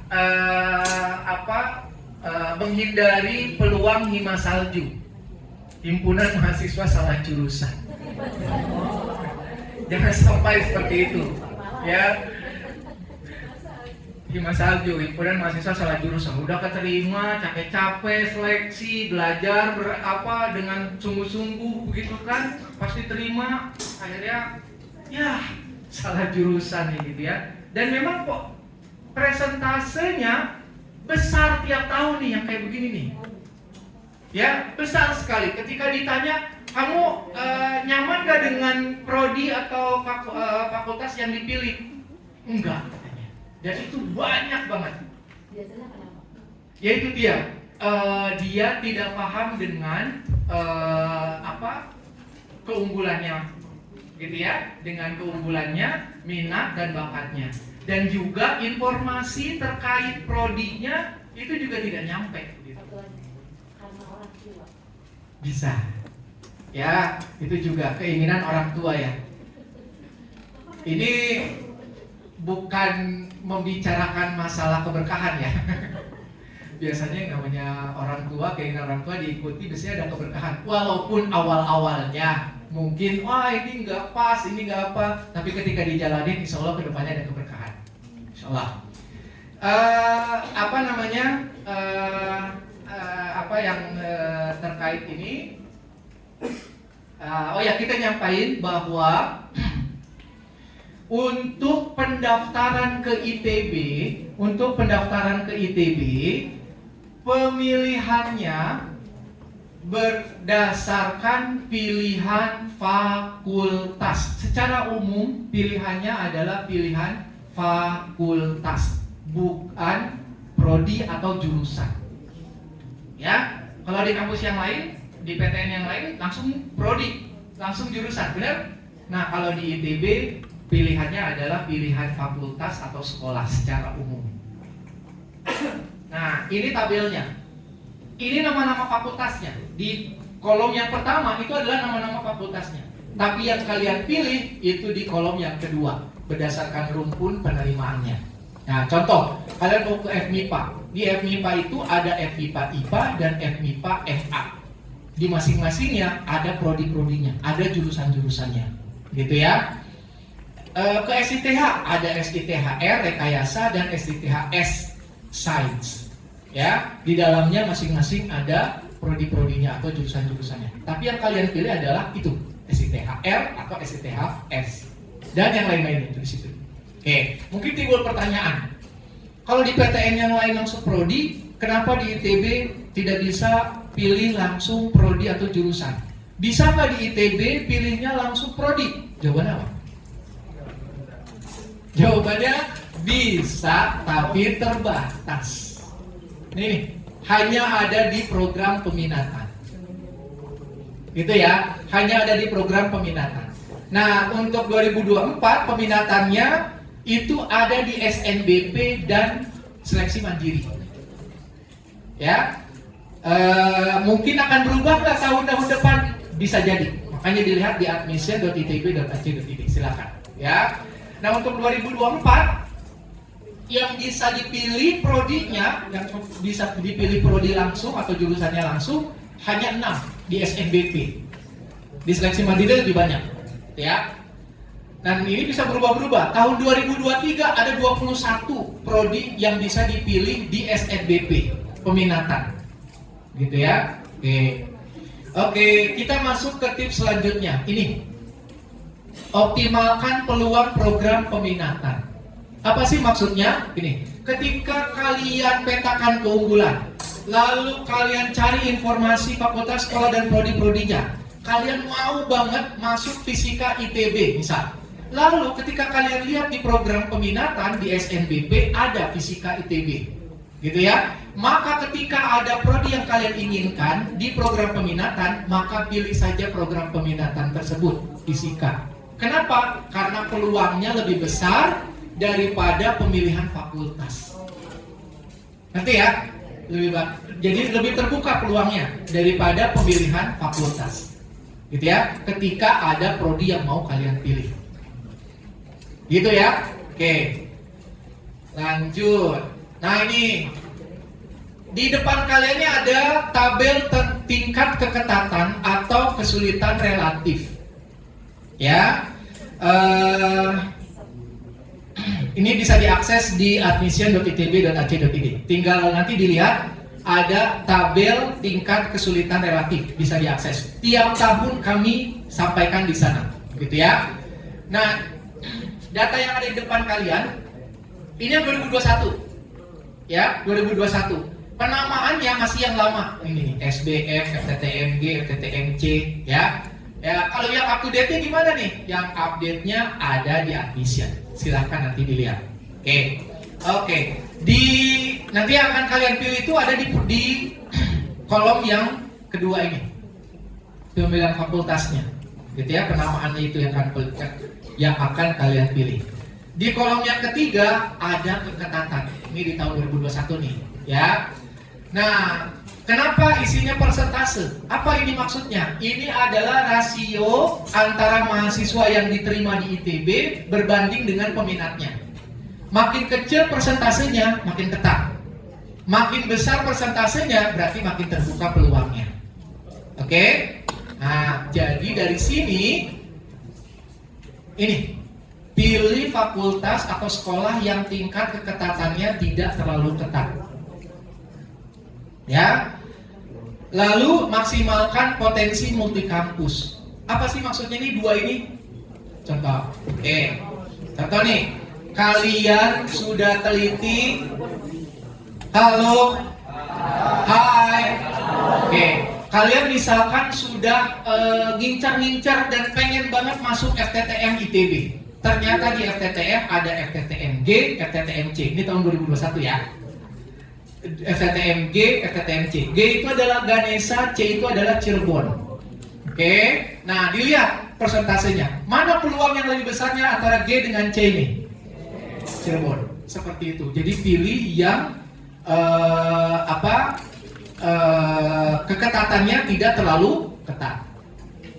menghindari peluang hima salju, himpunan mahasiswa salah jurusan. Jangan sampai seperti itu, ya. Hima salju, himpunan mahasiswa salah jurusan, udah keterima, capek-capek seleksi, belajar dengan sungguh-sungguh begitu kan, pasti terima, akhirnya ya salah jurusan nih gitu ya. Dan memang kok presentasenya besar tiap tahun nih yang kayak begini nih. Ya, besar sekali. Ketika ditanya, kamu nyaman gak dengan prodi atau fakultas yang dipilih? Enggak, katanya. Dan itu banyak banget. Biasanya kenapa? Ya itu dia. Dia tidak paham dengan keunggulannya, gitu ya, dengan keunggulannya, minat dan bakatnya, dan juga informasi terkait prodinya itu juga tidak nyampe. Gitu. Karena orang tua. Bisa, ya itu juga keinginan orang tua ya. Ini bukan membicarakan masalah keberkahan ya. Biasanya yang namanya orang tua, keinginan orang tua diikuti biasanya ada keberkahan. Walaupun awal-awalnya mungkin wah ini nggak pas, ini nggak apa, tapi ketika dijalanin insya Allah kedepannya ada keberkahan. Insya Allah. Terkait ini, kita nyampain bahwa untuk pendaftaran ke ITB, pemilihannya berdasarkan pilihan fakultas. Secara umum pilihannya adalah pilihan fakultas, bukan prodi atau jurusan. Ya, kalau di kampus yang lain, di PTN yang lain langsung prodi, langsung jurusan, benar? Nah, kalau di ITB pilihannya adalah pilihan fakultas atau sekolah secara umum. Nah, ini tabelnya. Ini nama-nama fakultasnya. Di kolom yang pertama itu adalah nama-nama fakultasnya. Tapi yang kalian pilih itu di kolom yang kedua, berdasarkan rumpun penerimaannya. Nah, contoh, kalian mau ke FMIPA. Di FMIPA itu ada FMIPA IPA dan FMIPA FA. Di masing-masingnya ada prodi-prodinya, ada jurusan-jurusannya. Gitu ya. Ke SITH ada SITH-R rekayasa dan SITH-S Science. Ya, di dalamnya masing-masing ada prodi-prodinya atau jurusan-jurusannya. Tapi yang kalian pilih adalah itu, SITH-R atau SITH-S. Dan yang lain-lainnya itu di situ. Oke, mungkin timbul pertanyaan. Kalau di PTN yang lain langsung prodi, kenapa di ITB tidak bisa pilih langsung prodi atau jurusan? Bisa nggak di ITB pilihnya langsung prodi? Jawabannya apa? Jawabannya bisa, tapi terbatas. Nih, hanya ada di program peminatan. Gitu ya, hanya ada di program peminatan. Nah, untuk 2024 peminatannya itu ada di SNBP dan seleksi mandiri. Ya, mungkin akan berubah lah tahun-tahun depan, bisa jadi. Makanya dilihat di admission.itb.ac.id, silakan. Ya. Nah, untuk 2024 yang bisa dipilih prodinya, yang bisa dipilih prodi langsung atau jurusannya langsung hanya 6 di SNBP. Di seleksi mandiri lebih banyak, ya. Dan ini bisa berubah-berubah. Tahun 2023 ada 21 prodi yang bisa dipilih di SNBP peminatan. Gitu ya. Oke, kita masuk ke tips selanjutnya. Ini. Optimalkan peluang program peminatan. Apa sih maksudnya? Ini, ketika kalian petakan keunggulan, lalu kalian cari informasi fakultas, sekolah, dan prodi-prodinya, kalian mau banget masuk fisika ITB misal, Lalu ketika kalian lihat di program peminatan di SNBP ada fisika ITB, gitu ya. Maka ketika ada prodi yang kalian inginkan di program peminatan, maka pilih saja program peminatan tersebut, fisika. Kenapa? Karena peluangnya lebih besar daripada pemilihan fakultas. Nanti ya, jadi lebih terbuka peluangnya daripada pemilihan fakultas, gitu ya. Ketika ada prodi yang mau kalian pilih, gitu ya. Oke, lanjut. Nah ini di depan kalian ini ada tabel tingkat keketatan atau kesulitan relatif, ya. Ini bisa diakses di admission.itb.ac.id. Tinggal nanti dilihat ada tabel tingkat kesulitan relatif, bisa diakses. Tiap tahun kami sampaikan di sana, gitu ya. Nah, data yang ada di depan kalian ini yang 2021, ya, 2021. Penamaannya masih yang lama, ini SBM, FTTMG, FTTMC, ya. Ya, kalau yang up to date-nya gimana nih? Yang update-nya ada di admission. Silahkan nanti dilihat. Oke. Nanti yang akan kalian pilih itu ada di kolom yang kedua ini. Pemilihan fakultasnya. Gitu ya, penamaannya itu yang akan kalian pilih. Di kolom yang ketiga ada keketatan. Ini di tahun 2021 nih, ya. Nah, kenapa isinya persentase? Apa ini maksudnya? Ini adalah rasio antara mahasiswa yang diterima di ITB berbanding dengan peminatnya. Makin kecil persentasenya, makin ketat. Makin besar persentasenya, berarti makin terbuka peluangnya. Oke? Nah, jadi dari sini, ini, pilih fakultas atau sekolah yang tingkat keketatannya tidak terlalu ketat. Ya, lalu maksimalkan potensi multi kampus. Apa sih maksudnya ini dua ini? Contoh, contoh nih, kalian sudah teliti, halo, hai, kalian misalkan sudah ngincar-ngincar dan pengen banget masuk FTTM ITB. Ternyata di FTTM ada FTTMG, FTTMC. Ini tahun 2021 ya. FTTMG, FTTMC. G itu adalah Ganesha, C itu adalah Cirebon. Nah dilihat persentasenya. Mana peluang yang lebih besarnya antara G dengan C ini? Cirebon. Seperti itu. Jadi pilih yang keketatannya tidak terlalu ketat.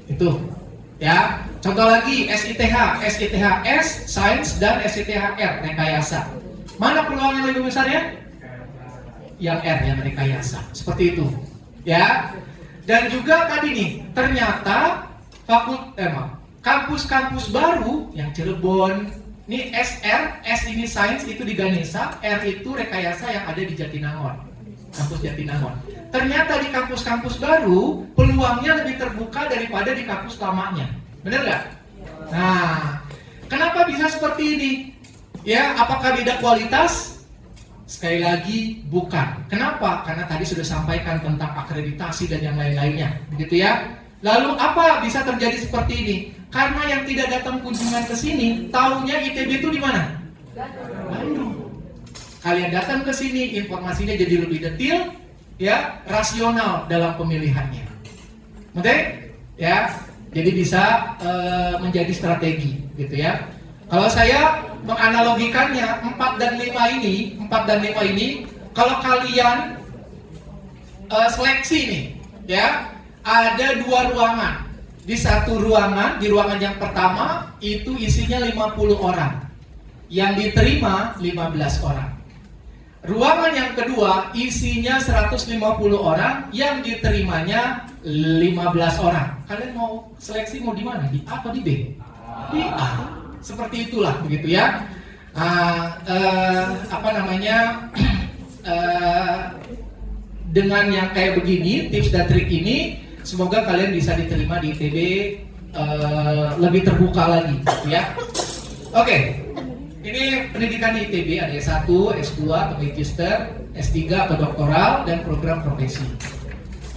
Itu. Ya. Contoh lagi SITH, SITHS, Sains dan SITHR, rekayasa. Mana peluang yang lebih besarnya? Yang R, yang rekayasa, seperti itu, ya. Dan juga tadi nih, ternyata kampus-kampus baru yang Cirebon, ini SR, S ini Sains itu di Ganesha, R itu rekayasa yang ada di Jatinangor, kampus Jatinangor. Ternyata di kampus-kampus baru peluangnya lebih terbuka daripada di kampus lamanya, benar nggak? Nah, kenapa bisa seperti ini? Ya, apakah beda kualitas? Sekali lagi bukan. Kenapa? Karena tadi sudah sampaikan tentang akreditasi dan yang lain-lainnya, begitu ya. Lalu apa bisa terjadi seperti ini? Karena yang tidak datang kunjungan ke sini, taunya ITB itu di mana? Bandung. Kalian datang ke sini, informasinya jadi lebih detail, ya, rasional dalam pemilihannya. Oke? Ya. Jadi bisa menjadi strategi, gitu ya. Kalau saya menganalogikannya 4 dan 5 ini, kalau kalian seleksi nih, ya, ada 2 ruangan. Di satu ruangan, di ruangan yang pertama itu isinya 50 orang. Yang diterima 15 orang. Ruangan yang kedua isinya 150 orang, yang diterimanya 15 orang. Kalian mau seleksi mau di mana? Di A atau di B? Di A. Seperti itulah, begitu ya. Dengan yang kayak begini, tips dan trik ini, semoga kalian bisa diterima di ITB lebih terbuka lagi, gitu ya. Oke. Ini pendidikan di ITB ada S1, S2 atau Magister, S3 atau doktoral, dan program profesi.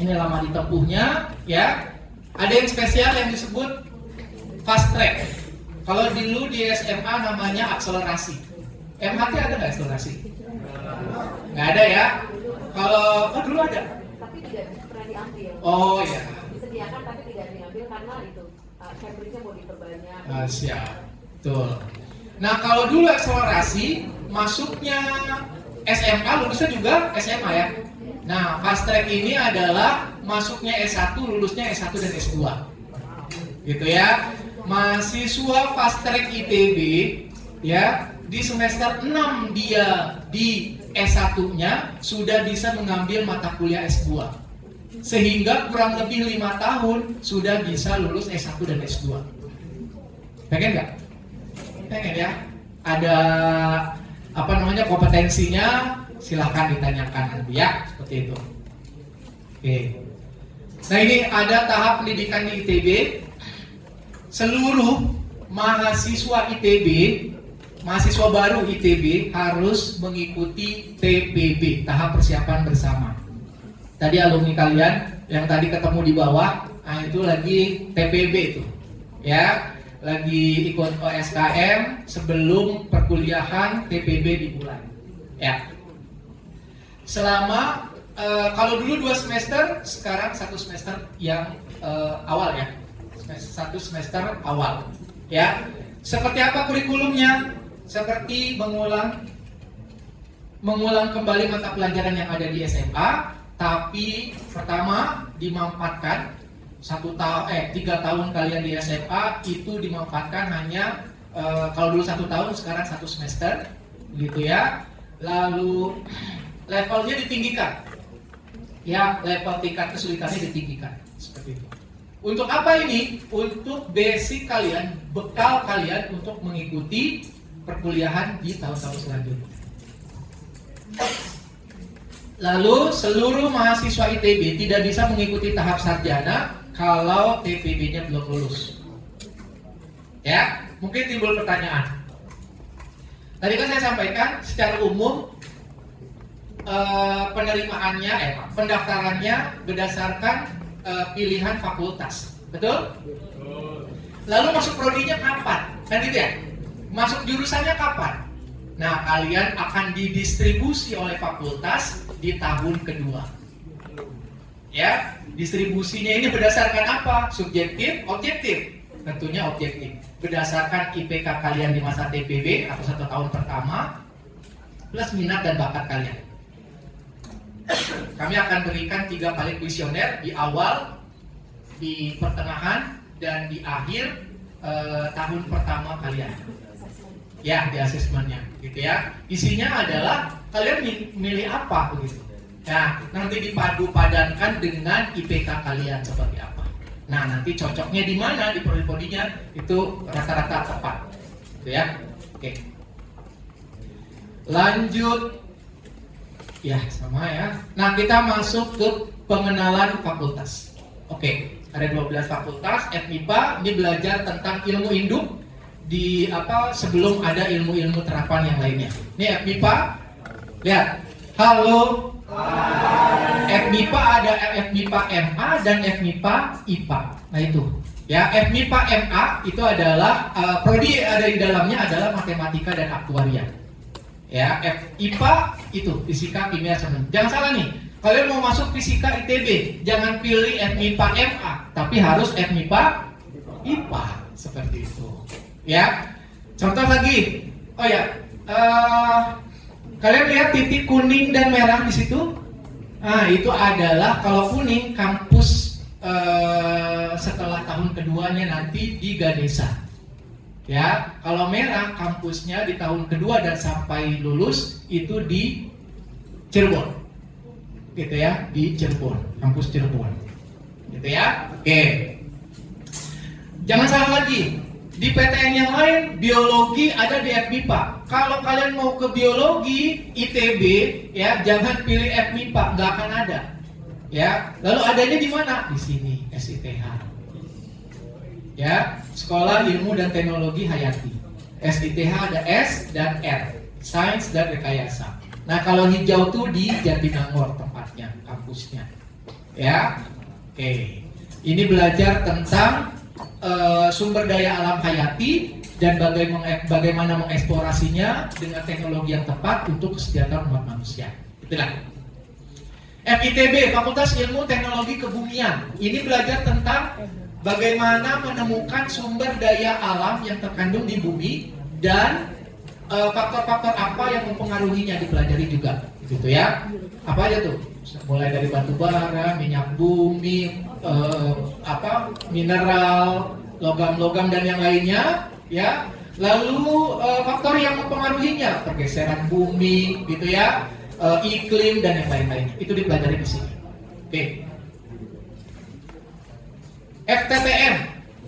Ini lama ditempuhnya, ya. Ada yang spesial yang disebut fast track. Kalau dulu di SMA namanya akselerasi. MHT ada nggak akselerasi? Nggak ada ya. Kalau dulu ada. Tapi tidak pernah diambil. Oh ya. Disediakan tapi tidak diambil karena itu Cambridge-nya mau diperbanyak. Siap. Betul. Nah kalau dulu akselerasi masuknya SMA, lulusnya juga SMA ya. Nah fast track ini adalah masuknya S1, lulusnya S1 dan S2. Gitu ya. Mahasiswa fast track ITB ya di semester 6 dia di S1-nya sudah bisa mengambil mata kuliah S2. Sehingga kurang lebih 5 tahun sudah bisa lulus S1 dan S2. Pengen nggak? Pengen ya? Ada kompetensinya, silahkan ditanyakan nanti ya, seperti itu. Oke. Nah ini ada tahap pendidikan di ITB. Seluruh mahasiswa ITB, mahasiswa baru ITB harus mengikuti TPB, tahap persiapan bersama. Tadi alumni kalian yang tadi ketemu di bawah, nah itu lagi TPB itu, ya, lagi ikut OSKM sebelum perkuliahan TPB dimulai, ya. Selama kalau dulu 2 semester, sekarang 1 semester yang awal ya. 1 semester awal ya. Seperti apa kurikulumnya? Seperti mengulang kembali mata pelajaran yang ada di SMA, tapi pertama dimanfaatkan 3 tahun kalian di SMA itu dimanfaatkan hanya kalau dulu 1 tahun, sekarang 1 semester gitu ya. Lalu levelnya ditinggikan ya, level tingkat kesulitannya ditinggikan seperti itu. Untuk apa ini? Untuk basic kalian, bekal kalian untuk mengikuti perkuliahan di tahun-tahun selanjutnya. Lalu seluruh mahasiswa ITB tidak bisa mengikuti tahap sarjana kalau TPB-nya belum lulus. Ya, mungkin timbul pertanyaan. Tadi kan saya sampaikan secara umum pendaftarannya berdasarkan pilihan fakultas, betul? Lalu masuk prodinya kapan? Kan gitu ya? Masuk jurusannya kapan? Nah, kalian akan didistribusi oleh fakultas di tahun kedua. Ya, distribusinya ini berdasarkan apa? Subjektif, objektif? Tentunya objektif. Berdasarkan IPK kalian di masa TPB atau 1 tahun pertama, plus minat dan bakat kalian. Kami akan berikan 3 kali kuesioner di awal, di pertengahan, dan di akhir tahun pertama kalian. Ya, di asesmennya, gitu ya. Isinya adalah kalian milih apa begitu. Nah, nanti dipadu padankan dengan IPK kalian seperti apa. Nah, nanti cocoknya di mana di prodi-prodinya itu rata-rata tepat, gitu ya. Oke. Lanjut. Ya, sama ya. Nah, kita masuk ke pengenalan fakultas. Oke, ada 12 fakultas. FMIPA ini belajar tentang ilmu induk sebelum ada ilmu-ilmu terapan yang lainnya. Ini FMIPA. Lihat. Halo. FMIPA ada FMIPA MA dan FMIPA IPA. Nah, itu. Ya, FMIPA MA itu adalah prodi ada di dalamnya adalah matematika dan aktuaria. Ya, IPA itu fisika, kimia, semua. Jangan salah nih, kalian mau masuk fisika ITB, jangan pilih FMIPA MA, tapi harus FMIPA IPA seperti itu. Ya, contoh lagi. Oh ya, kalian lihat titik kuning dan merah di situ. Nah, itu adalah kalau kuning kampus setelah tahun keduanya nanti di Ganesha. Ya, kalau merah kampusnya di tahun kedua dan sampai lulus itu di Cirebon, gitu ya, di Cirebon, kampus Cirebon, gitu ya. Oke, jangan salah lagi, di PTN yang lain biologi ada di FMIPA. Kalau kalian mau ke biologi ITB, ya jangan pilih FMIPA, nggak akan ada. Ya, lalu adanya di mana? Di sini, SITH. Ya, Sekolah Ilmu dan Teknologi Hayati. SITH ada S dan R, Sains dan Rekayasa. Nah, kalau hijau tuh di Jatinangor tempatnya, kampusnya. Ya, oke. Ini belajar tentang sumber daya alam hayati, dan bagaimana mengeksplorasinya dengan teknologi yang tepat untuk kesejahteraan umat manusia. Itulah. FITB, Fakultas Ilmu Teknologi Kebumian. Ini belajar tentang bagaimana menemukan sumber daya alam yang terkandung di bumi dan faktor-faktor apa yang mempengaruhinya dipelajari juga, gitu ya. Apa aja tuh? Mulai dari batu bara, minyak bumi, mineral, logam-logam dan yang lainnya, ya. Lalu faktor yang mempengaruhinya, pergeseran bumi, gitu ya, iklim dan yang lain-lainnya. Itu dipelajari di sini. Oke. FTTM.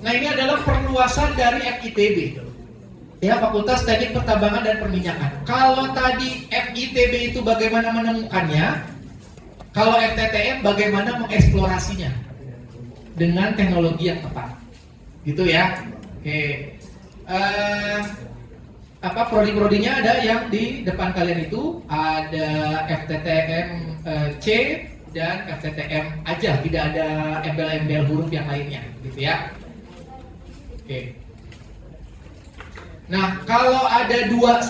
Nah, ini adalah perluasan dari FITB. Ya, Fakultas Teknik Pertambangan dan Perminyakan. Kalau tadi FITB itu bagaimana menemukannya, kalau FTTM bagaimana mengeksplorasinya dengan teknologi yang tepat. Gitu ya. Oke. Prodi-prodinya ada yang di depan kalian itu, ada FTTM C dan FTTM aja, tidak ada embel-embel huruf yang lainnya, gitu ya. Oke. Nah, kalau ada dua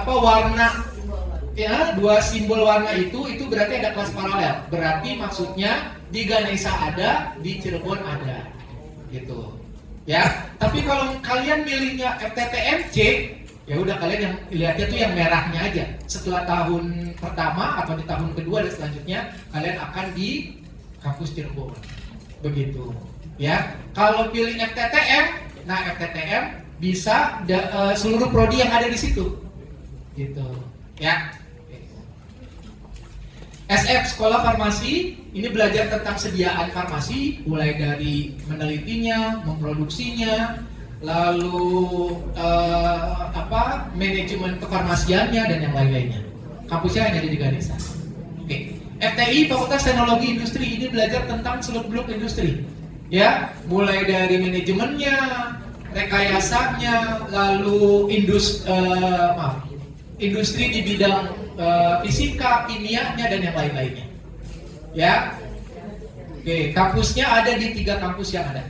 warna, ya, dua simbol warna itu berarti ada kelas paralel. Berarti maksudnya di Ganesha ada, di Cirebon ada, gitu. Ya. Tapi kalau kalian milihnya FTTM C, ya udah kalian yang lihatnya tuh yang merahnya aja. Setelah tahun pertama atau di tahun kedua dan selanjutnya kalian akan di kampus Cirebon. Begitu. Ya. Kalau pilih FTTM, nah FTTM bisa seluruh prodi yang ada di situ. Gitu. Ya. SF Sekolah Farmasi ini belajar tentang sediaan farmasi, mulai dari menelitinya, memproduksinya, lalu manajemen kefarmasiannya dan yang lain-lainnya. Kampusnya hanya di Ganesha. Oke. FTI Fakultas Teknologi Industri ini belajar tentang seluk-beluk industri. Ya, mulai dari manajemennya, rekayasanya, lalu industri di bidang fisika, kimianya dan yang lain-lainnya. Ya. Oke, kampusnya ada di 3 kampus yang ada.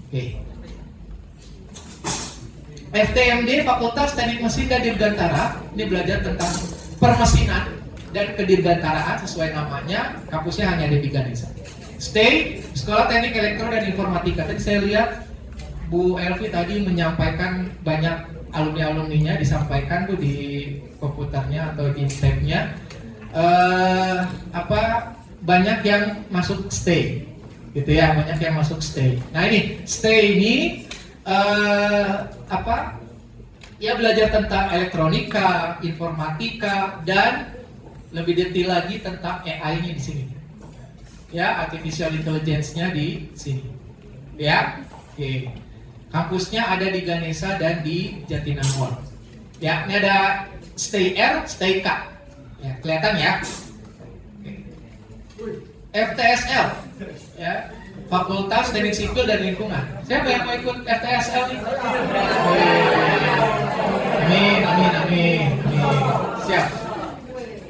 Oke. FTMD Fakultas Teknik Mesin dan Dirgantara ini belajar tentang permesinan dan kedirgantaraan sesuai namanya. Kampusnya hanya ada di Ganesha. STAY Sekolah Teknik Elektro dan Informatika. Tadi saya lihat Bu Elvi tadi menyampaikan banyak alumni-alumninya disampaikan tuh di komputernya atau di tab-nya. Banyak yang masuk STAY, gitu ya, banyak yang masuk STAY. Nah ini STAY ini ya belajar tentang elektronika, informatika dan lebih detail lagi tentang AI-nya di sini. Ya, artificial intelligence-nya di sini. Ya. Oke. Kampusnya ada di Ganesha dan di Jatinangor. Ya, ini ada STAY R, STAY K. Ya, kelihatan ya. Oke. FTSL. Ya. Fakultas Teknik Sipil dan Lingkungan. Siapa yang mau ikut FTSL nih? Amin. Siap.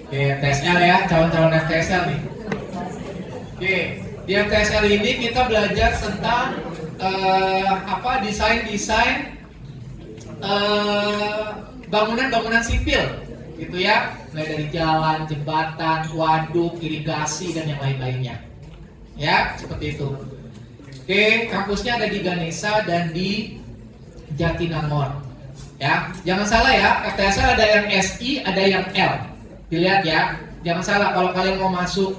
Oke, FTSL ya, calon-calon FTSL nih. Oke, di FTSL ini kita belajar tentang desain bangunan-bangunan sipil, gitu ya, mulai dari jalan, jembatan, waduk, irigasi dan yang lain-lainnya. Ya, seperti itu. Oke, kampusnya ada di Ganesha dan di Jatinangor. Ya, jangan salah ya, FTSL ada yang SI, ada yang L. Dilihat ya, jangan salah kalau kalian mau masuk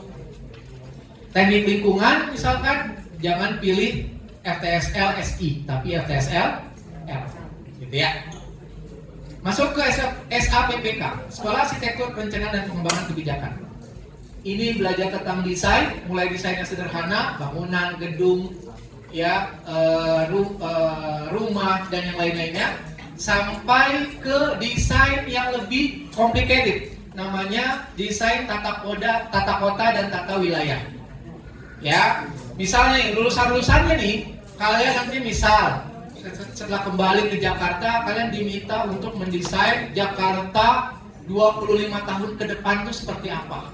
teknik lingkungan misalkan, jangan pilih FTSL SI, tapi FTSL L, gitu ya. Masuk ke SAPPK, Sekolah Arsitektur Perencanaan dan Pengembangan Kebijakan. Ini belajar tentang desain, mulai desainnya sederhana, bangunan, gedung, ya, rumah dan yang lain-lainnya, sampai ke desain yang lebih complicated, namanya desain tata kota dan tata wilayah. Ya, misalnya lulusan-lulusannya nih, kalian nanti misal setelah kembali ke Jakarta, kalian diminta untuk mendesain Jakarta 25 tahun ke depan itu seperti apa,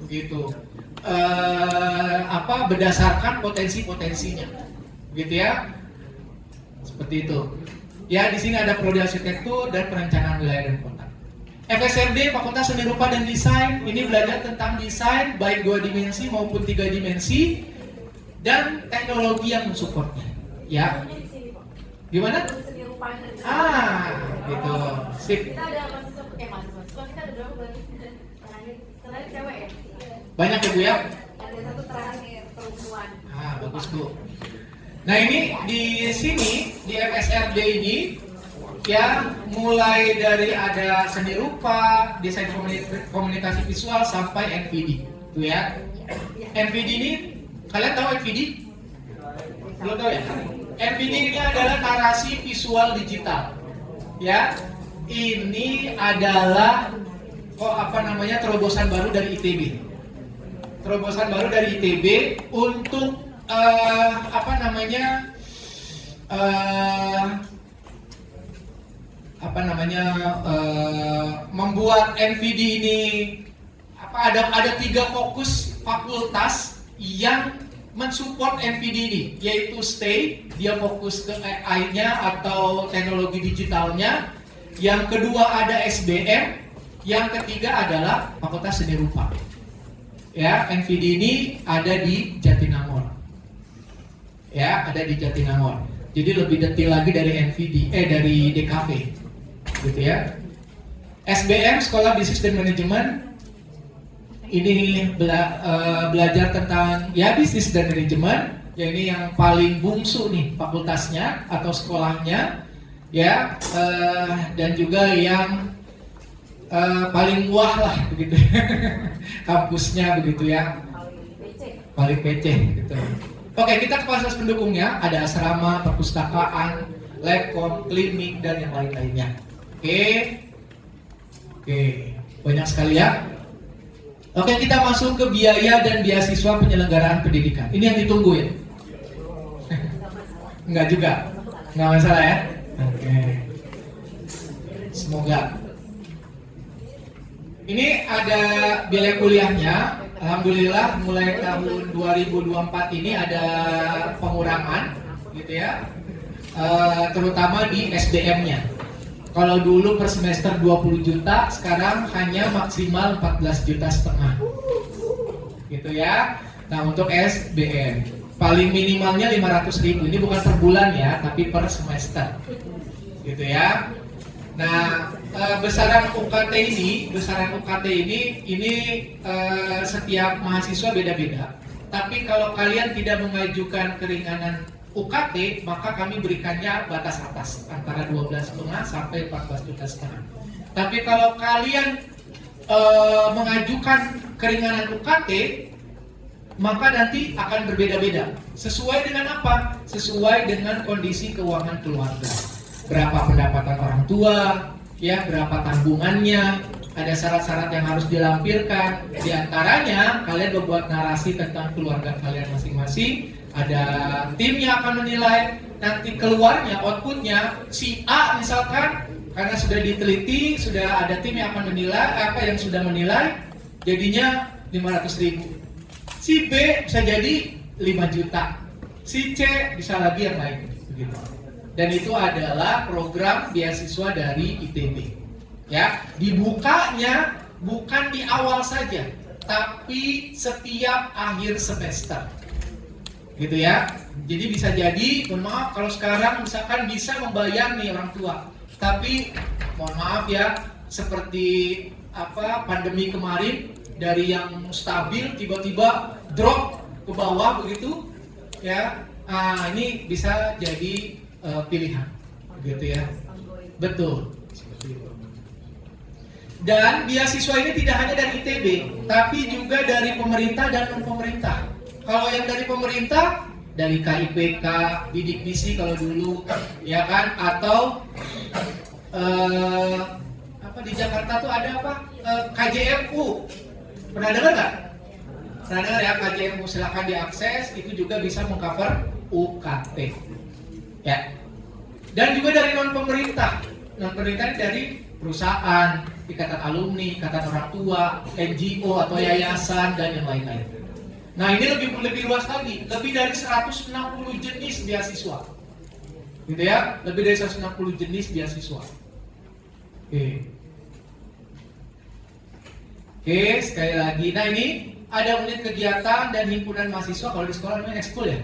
gitu. Berdasarkan potensi-potensinya, gitu ya. Seperti itu. Ya, di sini ada prodi arsitektur dan perencanaan wilayah dan kota. FSRD Fakultas Seni Rupa dan Desain ini belajar tentang desain baik 2 dimensi maupun 3 dimensi dan teknologi yang mensupportnya. Ya. Di sini, Pak. Gimana? Seni rupa dan desain. Gitu. Sip. Kita ada mahasiswa kita ada berapa berarti? Terakhir cewek ya? Banyak ya Bu ya? Ada satu terakhir perempuan. Bagus Bu. Nah ini di sini di FSRD ini ya mulai dari ada seni rupa, desain komunikasi visual sampai NVD, tuh ya. NVD ini kalian tahu NVD? Belum tahu ya? NVD ini adalah narasi visual digital, ya. Ini adalah terobosan baru dari ITB. Terobosan baru dari ITB untuk membuat NVD ini ada 3 fokus fakultas yang mensupport NVD ini, yaitu STAY, dia fokus ke AI-nya atau teknologi digitalnya. Yang kedua ada SBM, yang ketiga adalah Fakultas Seni Rupa. Ya, NVD ini ada di Jatinangor. Ya, ada di Jatinangor. Jadi lebih detail lagi dari dari DKV, gitu ya. SBM Sekolah Bisnis dan Manajemen ini belajar tentang ya bisnis dan manajemen. Ya ini yang paling bungsu nih fakultasnya atau sekolahnya, ya, dan juga yang paling wah lah begitu, kampusnya begitu ya, paling PC gitu. Oke, kita ke fasilitas pendukungnya, ada asrama, perpustakaan, labcom, klinik dan yang lain-lainnya. Oke, banyak sekali ya. Oke, kita masuk ke biaya dan beasiswa penyelenggaraan pendidikan. Ini yang ditunggu ya? Enggak juga, enggak masalah ya. Oke, semoga. Ini ada biaya kuliahnya. Alhamdulillah mulai tahun 2024 ini ada pengurangan, gitu ya. Terutama di SBM-nya. Kalau dulu per semester 20 juta, sekarang hanya maksimal 14,5 juta. Gitu ya. Nah, untuk SBM paling minimalnya 500.000. Ini bukan per bulan ya, tapi per semester. Gitu ya. Nah, besaran UKT ini setiap mahasiswa beda-beda. Tapi kalau kalian tidak mengajukan keringanan UKT, maka kami berikannya batas atas antara 12,5 sampai 14,5 juta. Tapi kalau kalian mengajukan keringanan UKT, maka nanti akan berbeda-beda. Sesuai dengan apa? Sesuai dengan kondisi keuangan keluarga. Berapa pendapatan orang tua, ya, berapa tanggungannya, ada syarat-syarat yang harus dilampirkan. Di antaranya, kalian membuat narasi tentang keluarga kalian masing-masing. Ada tim yang akan menilai, nanti keluarnya, outputnya, si A misalkan, karena sudah diteliti, sudah ada tim yang akan menilai, yang sudah menilai, jadinya 500.000. Si B bisa jadi 5 juta, si C bisa lagi yang lain, begitu. Dan itu adalah program beasiswa dari ITB. Ya, dibukanya bukan di awal saja, tapi setiap akhir semester. Gitu ya. Jadi bisa jadi, mohon maaf kalau sekarang misalkan bisa membayar nih orang tua. Tapi mohon maaf ya, seperti pandemi kemarin, dari yang stabil tiba-tiba drop ke bawah begitu ya. Ini bisa jadi pilihan, gitu ya. Betul. Dan beasiswa ini tidak hanya dari ITB, tapi juga dari pemerintah dan non-pemerintah. Kalau yang dari pemerintah, dari KIPK, Bidik Misi kalau dulu, ya kan? Atau di Jakarta tuh ada KJMU. Pernah dengar nggak? Pernah dengar ya, KJMU, silakan diakses. Itu juga bisa mengcover UKT. Ya. Dan juga dari non-pemerintah. Non-pemerintah dari perusahaan, ikatan alumni, ikatan orang tua, NGO atau yayasan dan yang lain-lain. Nah, ini lebih luas lagi, lebih dari 160 jenis beasiswa. gitu ya, lebih dari 160 jenis beasiswa. Oke, sekali lagi. Nah ini ada unit kegiatan dan himpunan mahasiswa. Kalau di sekolah namanya ekskul ya.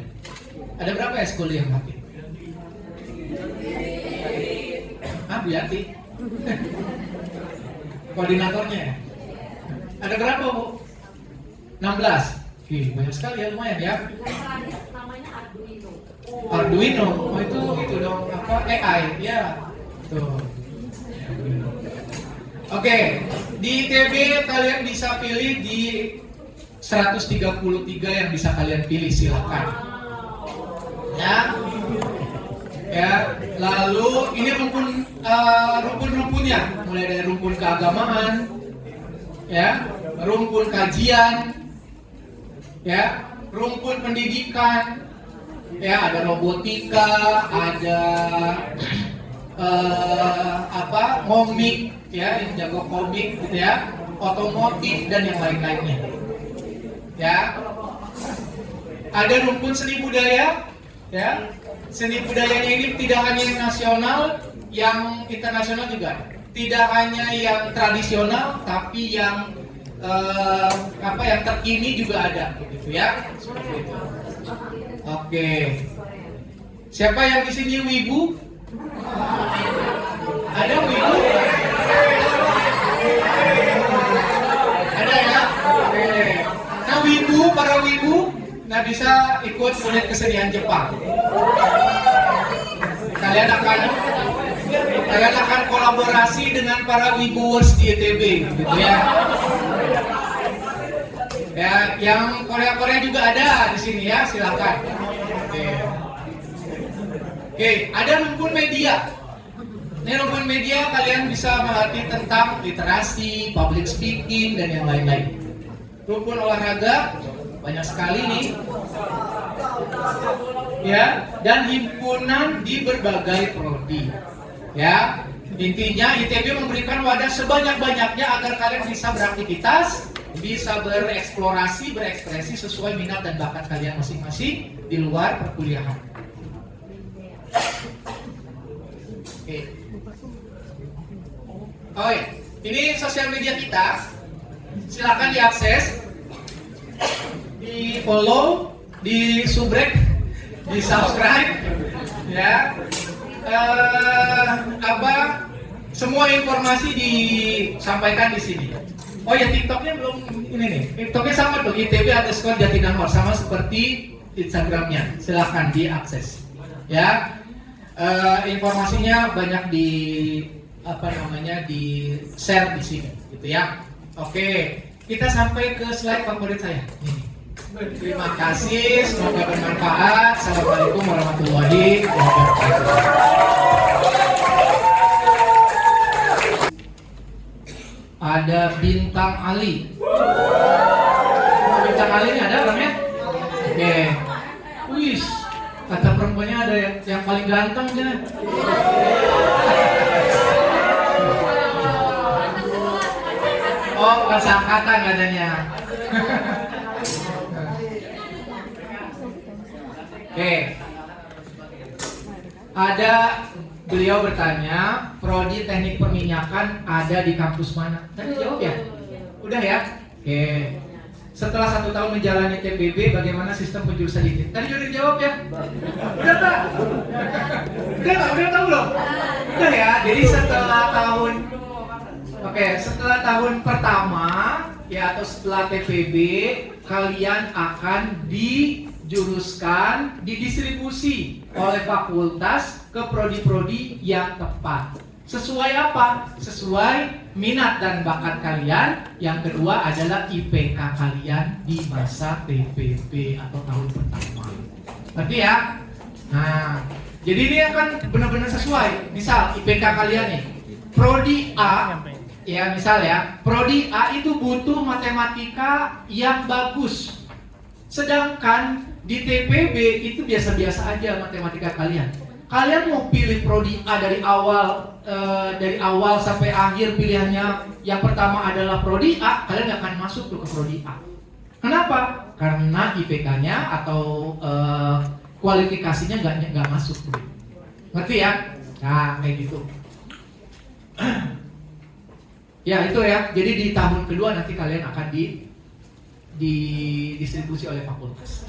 Ada berapa ekskul yang pakai? Bu Yati. Koordinatornya ya? Ada berapa Bu? 16. Oke, banyak sekali ya, lumayan ya. Namanya Arduino. Arduino, oh itu dong apa AI ya. Tuh. Oke, di ITB kalian bisa pilih di 133 yang bisa kalian pilih, silakan. Ya. Ya, lalu ini rumpun-rumpunnya, mulai dari rumpun keagamaan, ya, rumpun kajian, ya, rumpun pendidikan, ya, ada robotika, ada komik, ya, yang jago komik, gitu ya, otomotif dan yang lain-lainnya, ya. Ada rumpun seni budaya, ya. Seni budayanya ini tidak hanya yang nasional, yang internasional juga. Tidak hanya yang tradisional, tapi yang yang terkini juga ada, gitu ya. Seperti itu. Oke. Siapa yang di sini wibu? Ada wibu? Ada ya? Oke. Nah wibu, para wibu, nah bisa ikut unit kesenian Jepang. Kalian akan kolaborasi dengan para wibuers di ITB, gitu ya. Ya, yang Korea juga ada di sini ya, silakan. Oke, ada rumpun media. Ini rumpun media kalian bisa melatih tentang literasi, public speaking dan yang lain-lain. Rumpun olahraga banyak sekali nih. Ya, dan himpunan di berbagai prodi. Ya, intinya ITB memberikan wadah sebanyak-banyaknya agar kalian bisa beraktivitas, bisa bereksplorasi, berekspresi sesuai minat dan bakat kalian masing-masing di luar perkuliahan. Oke. Oh ya, ini sosial media kita. Silakan diakses, di follow, di subrek, di subscribe, ya. Semua informasi disampaikan di sini. Oh ya, TikToknya belum ini nih. TikToknya sama tuh, ITB_Jatinangor, sama seperti Instagramnya. Silahkan diakses. Ya, informasinya banyak di di share di sini, gitu ya. Oke, kita sampai ke slide favorit saya. Ini. Terima kasih, semoga bermanfaat. Assalamualaikum warahmatullahi wabarakatuh. Ada Bintang Ali. Bintang Ali ini ada orangnya? Oke. Wis, kata perempuannya ada yang paling ganteng kan? Oh, bukan seangkatan katanya. Oke. Ada beliau bertanya, prodi teknik perminyakan ada di kampus mana? Tadi jawab ya? Udah ya? Oke. Setelah 1 tahun menjalani TPB, bagaimana sistem penjurusan ini? Tadi udah dijawab ya? Udah tak? Udah tahu loh? Udah ya? Jadi setelah tahun pertama ya, atau setelah TPB, kalian akan dijuruskan, didistribusi oleh fakultas ke prodi-prodi yang tepat. Sesuai apa? Sesuai minat dan bakat kalian. Yang kedua adalah IPK kalian di masa TPB atau tahun pertama. Ngerti ya? Nah, jadi ini akan benar-benar sesuai. Misal IPK kalian nih, prodi A, ya misal ya, prodi A itu butuh matematika yang bagus. Sedangkan di TPB itu biasa-biasa aja matematika kalian. Kalian mau pilih prodi A dari awal sampai akhir pilihannya yang pertama adalah prodi A, kalian nggak akan masuk tuh ke prodi A. Kenapa? Karena IPK-nya atau kualifikasinya nggak masuk. Ngerti ya? Nah, kayak gitu. Ya itu ya. Jadi di tahun kedua nanti kalian akan didistribusi oleh fakultas.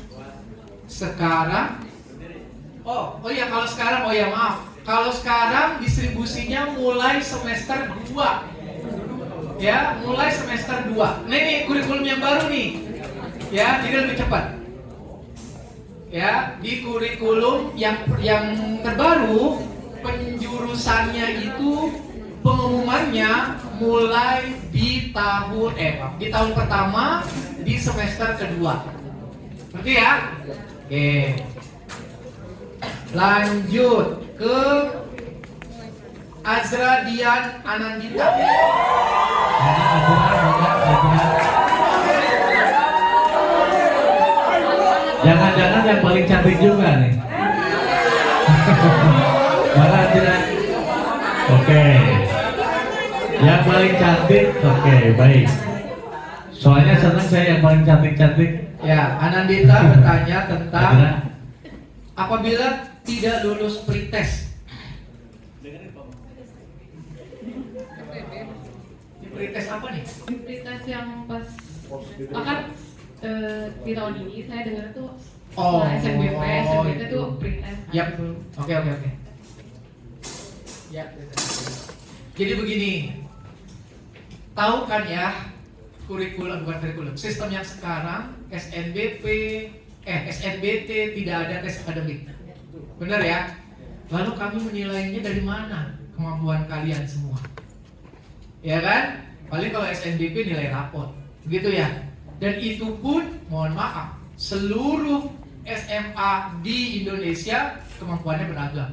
Sekarang, oh ya kalau sekarang, oh ya maaf, kalau sekarang distribusinya mulai semester 2. Ya, mulai semester 2. Nah, ini kurikulum yang baru nih. Ya, jadi lebih cepat. Ya, di kurikulum yang terbaru penjurusannya itu pengumumannya mulai di tahun pertama di semester kedua. Ngerti ya? Oke. Lanjut ke Azra Dian Anandita. Jangan-jangan yang paling cantik juga nih. Mana Azra? Oke. Yang paling cantik, oke, baik. Soalnya senang saya yang paling cantik-cantik. Ya, Anandita bertanya tentang Azra. apabila tidak lulus pretest. Ini pretest apa nih? Pretest yang pas akan di tahun ini saya dengar tuh Oh, SNBP tuh pretest. Yap. Oke. Ya. Jadi begini. Tahu kan ya bukan kurikulum, sistem yang sekarang SNBT tidak ada tes akademik. Benar ya? Lalu kami menilainya dari mana kemampuan kalian semua? Ya kan? Paling kalau SNBP nilai rapot. Begitu ya? Dan itu pun mohon maaf, seluruh SMA di Indonesia kemampuannya beragam.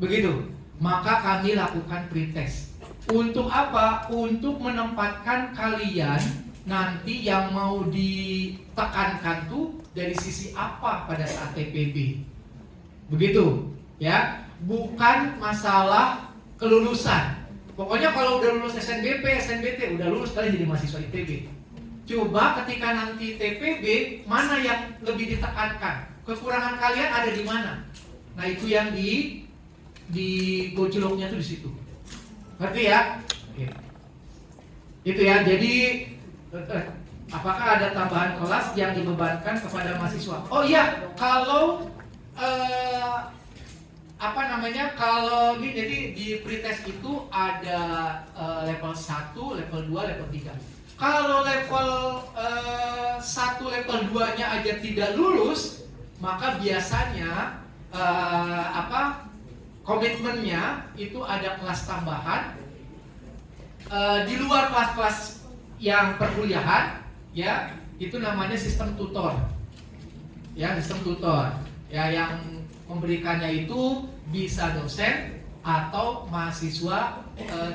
Begitu. Maka kami lakukan pretest. Untuk apa? Untuk menempatkan kalian nanti yang mau ditekankan tuh dari sisi apa pada saat TPB. Begitu, ya. Bukan masalah kelulusan. Pokoknya kalau udah lulus SNBP, SNBT, udah lulus kalian jadi mahasiswa ITB. Coba ketika nanti TPB, mana yang lebih ditekankan? Kekurangan kalian ada di mana? Nah, itu yang di gojoloknya tuh di situ. Ngerti ya? Oke. Itu ya. Jadi apakah ada tambahan kelas yang dibebankan kepada mahasiswa? Oh iya, kalau kalau ini jadi di pretest itu ada level 1, level 2, level 3. Kalau level 1, level 2-nya aja tidak lulus, maka biasanya komitmennya itu ada kelas tambahan di luar kelas-kelas yang perkuliahan, ya, itu namanya sistem tutor. Ya, sistem tutor. Ya, yang memberikannya itu bisa dosen atau mahasiswa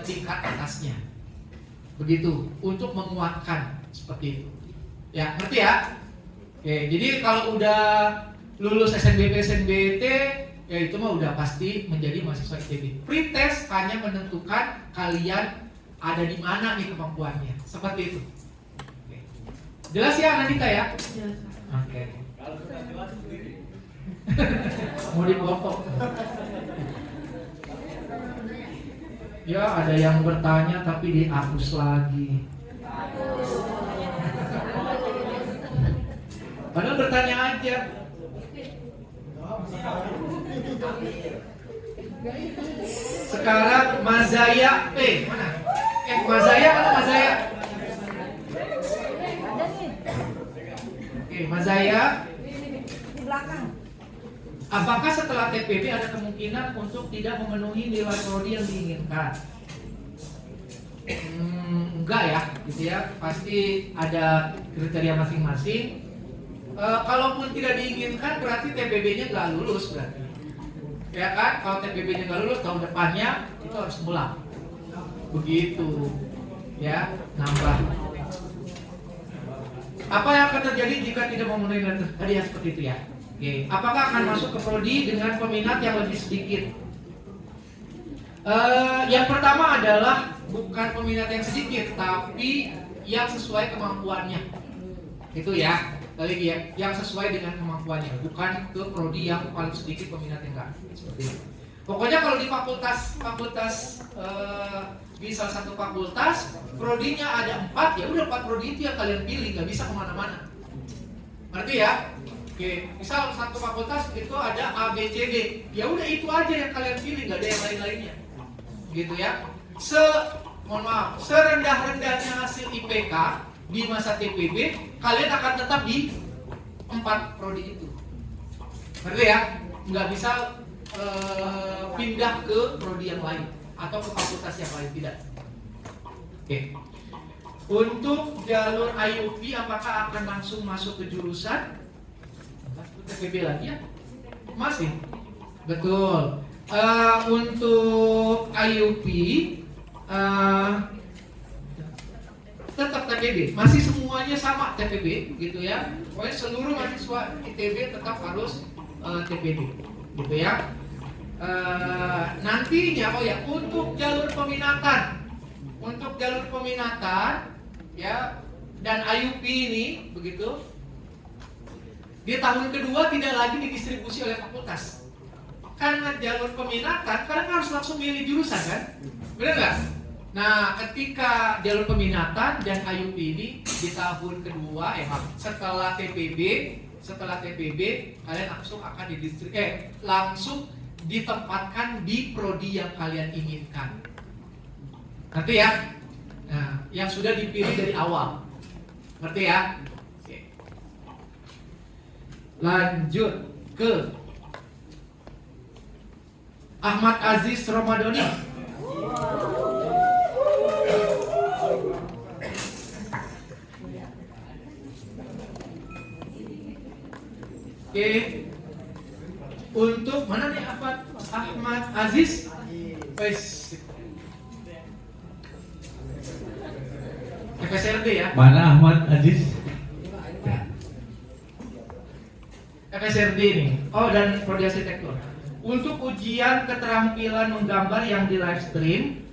tingkat atasnya. Begitu, untuk menguatkan seperti itu. Ya, ngerti ya? Oke, jadi kalau udah lulus SNBP, SNBT, ya itu mah udah pasti menjadi mahasiswa ITB. Pretest hanya menentukan kalian ada di mana nih kemampuannya. Seperti itu. Oke. Jelas ya Anandita ya? Jelas. Oke. Mau dipotong. Ya, ada yang bertanya tapi dihapus lagi. Padahal bertanya aja. Sekarang Mazaya P mana? Mazaya mana Mazaya? Oke, Mazaya. Di belakang. Apakah setelah TPB ada kemungkinan untuk tidak memenuhi nilai prodi yang diinginkan? Enggak ya, gitu ya. Pasti ada kriteria masing-masing. Kalaupun tidak diinginkan berarti TPB-nya nggak lulus berarti. Ya kan? Kalau TPB-nya nggak lulus tahun depannya itu harus ngulang. Begitu. Ya, nambah. Apa yang akan terjadi jika tidak memenuhi kriteria seperti itu ya? Oke. Apakah akan masuk ke prodi dengan peminat yang lebih sedikit? Yang pertama adalah bukan peminat yang sedikit, tapi yang sesuai kemampuannya. Itu ya. Lagi ya, yang sesuai dengan kemampuannya, bukan ke prodi yang paling sedikit peminatnya, enggak. Seperti itu. Pokoknya kalau di di salah satu fakultas prodinya ada 4, ya udah 4 prodi itu yang kalian pilih, nggak bisa kemana-mana. Ngerti ya? Oke, misal satu fakultas itu ada A, B, C, D, ya udah itu aja yang kalian pilih, nggak ada yang lain-lainnya, gitu ya. Serendah-rendahnya hasil IPK di masa TPB, kalian akan tetap di 4 prodi itu. Ngerti ya? Nggak bisa pindah ke prodi yang lain atau ke fakultas yang lain, tidak. Oke. Untuk jalur IUP apakah akan langsung masuk ke jurusan TPB lagi ya? Masih. Betul. Untuk IUP tetap TPB, masih semuanya sama TPB gitu ya. Pokoknya seluruh mahasiswa ITB tetap harus TPB gitu ya. Nantinya untuk jalur peminatan ya dan IUP ini begitu, di tahun kedua tidak lagi didistribusi oleh fakultas. Karena jalur peminatan kalian harus langsung milih jurusan kan, benar nggak? Nah, ketika jalur peminatan dan IUP ini di tahun kedua setelah TPB kalian langsung akan langsung ditempatkan di prodi yang kalian inginkan. Ngerti ya? Nah, yang sudah dipilih dari awal. Ngerti ya? Oke. Lanjut ke Ahmad Aziz Romadoni. Oke. Untuk mana nih Ahmad Aziz? FSRD ya. Mana Ahmad Aziz? FSRD ini. Oh, dan prodi arsitektur. Untuk ujian keterampilan menggambar yang di live stream,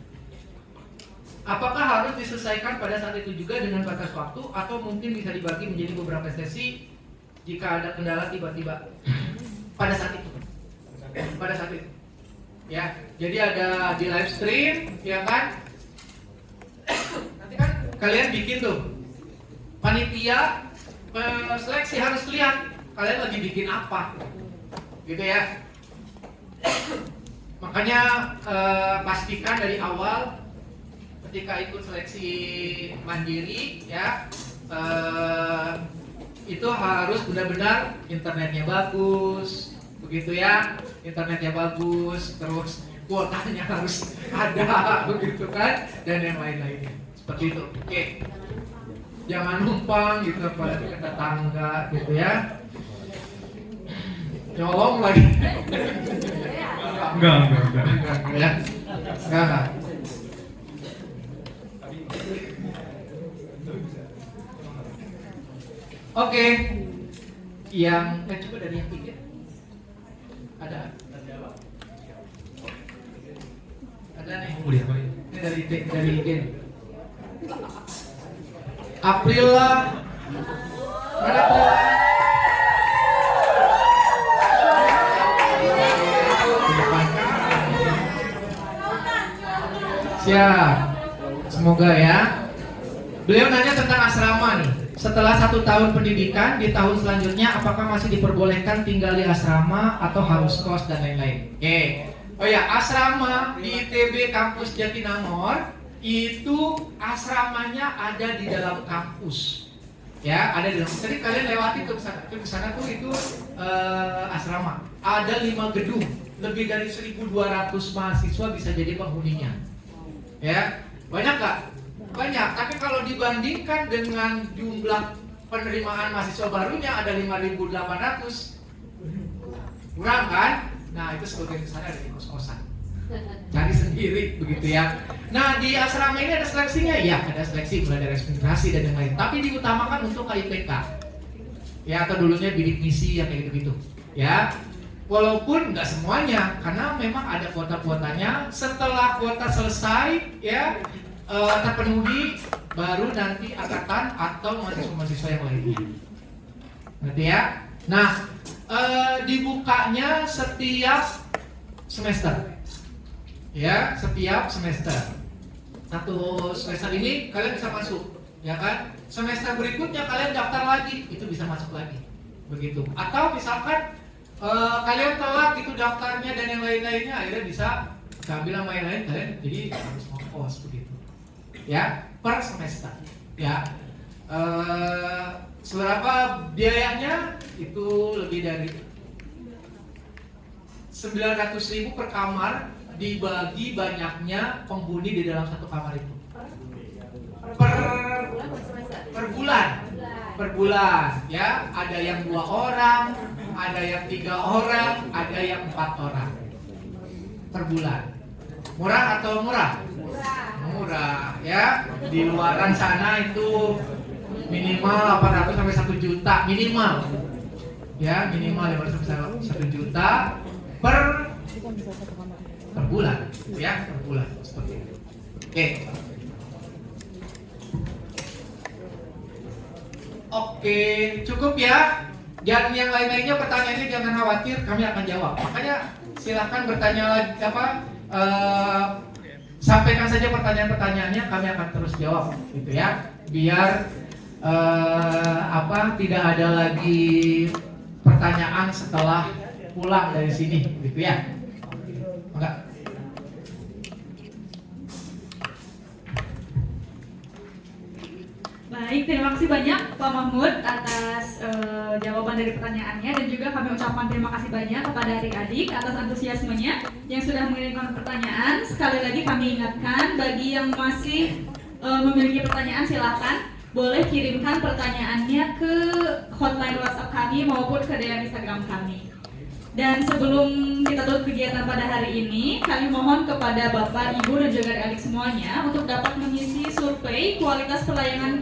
apakah harus diselesaikan pada saat itu juga dengan batas waktu atau mungkin bisa dibagi menjadi beberapa sesi jika ada kendala tiba-tiba pada saat itu? Pada saat itu. Ya, jadi ada di live stream, ya kan? Nanti kan kalian bikin tuh panitia seleksi harus lihat kalian lagi bikin apa, gitu ya. Makanya pastikan dari awal ketika ikut seleksi mandiri ya, itu harus benar-benar internetnya bagus, begitu ya, internetnya bagus, terus kuotanya harus ada, begitu kan, dan yang lain-lainnya seperti itu. Oke, jangan numpang gitu pada tetangga gitu ya, nyolong lagi. Enggak. Ya, enggak. Oke, yang coba dari yang 3 ada nih. Ini dari Gen. Aprila, mana Aprila? Siap, semoga ya. Beliau nanya tentang asrama nih. Setelah 1 tahun pendidikan, di tahun selanjutnya apakah masih diperbolehkan tinggal di asrama atau harus kos dan lain-lain? Oh ya, asrama di ITB kampus Jatinangor itu asramanya ada di dalam kampus. Ya, ada di dalam. Tadi kalian lewati tuh ke sana tuh itu asrama. Ada 5 gedung, lebih dari 1.200 mahasiswa bisa jadi penghuninya. Ya, banyak nggak? Banyak, tapi kalau dibandingkan dengan jumlah penerimaan mahasiswa barunya ada 5.800, kurang kan? Nah, itu sebagian besar ada di kos-kosan, cari sendiri begitu ya. Nah, di asrama ini ada seleksinya? Ya, ada seleksi, mulai dari administrasi dan yang lain, tapi diutamakan untuk KIPK ya, atau dulunya bidik misi yang kayak gitu-gitu ya. Walaupun nggak semuanya, karena memang ada kuota-kuotanya. Setelah kuota selesai ya, terpenuhi, baru nanti angkatan atau mahasiswa-mahasiswa yang lainnya. Ngerti ya? Nah, dibukanya setiap semester. Ya, setiap semester. Satu semester ini kalian bisa masuk, ya kan? Semester berikutnya kalian daftar lagi, itu bisa masuk lagi. Begitu. Atau misalkan kalian telat gitu daftarnya dan yang lain-lainnya, akhirnya bisa ambil sama yang lain, kalian jadi harus ngekos begitu. Ya, per semester. Ya. Seberapa biayanya? Itu lebih dari 900.000 per kamar, dibagi banyaknya penghuni di dalam satu kamar itu. Per bulan, ya. Ada yang 2 orang, ada yang 3 orang, ada yang 4 orang per bulan. Murah atau murah? Murah, ya. Di luaran sana itu minimal 800 sampai 1 juta minimal. Ya, minimal 500 sampai 1 juta per bulan, ya, per bulan seperti itu. Oke, cukup ya. Dan yang lain-lainnya pertanyaannya jangan khawatir, kami akan jawab. Makanya silakan bertanya lagi sampaikan saja pertanyaan-pertanyaannya, kami akan terus jawab, gitu ya. Biar tidak ada lagi pertanyaan setelah pulang dari sini, gitu ya. Enggak. Baik, terima kasih banyak Pak Mahmud atas jawaban dari pertanyaannya, dan juga kami ucapkan terima kasih banyak kepada adik-adik atas antusiasmenya yang sudah mengirimkan pertanyaan. Sekali lagi kami ingatkan, bagi yang masih memiliki pertanyaan silahkan boleh kirimkan pertanyaannya ke hotline WhatsApp kami maupun ke DM Instagram kami. Dan sebelum kita tutup kegiatan pada hari ini, kami mohon kepada Bapak, Ibu, dan juga adik-adik semuanya untuk dapat mengisi survei kualitas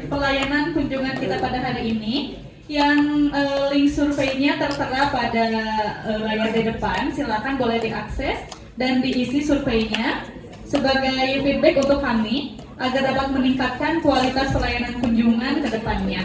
pelayanan kunjungan kita pada hari ini. Yang link surveinya tertera pada layar di depan, silakan boleh diakses dan diisi surveinya sebagai feedback untuk kami agar dapat meningkatkan kualitas pelayanan kunjungan ke depannya.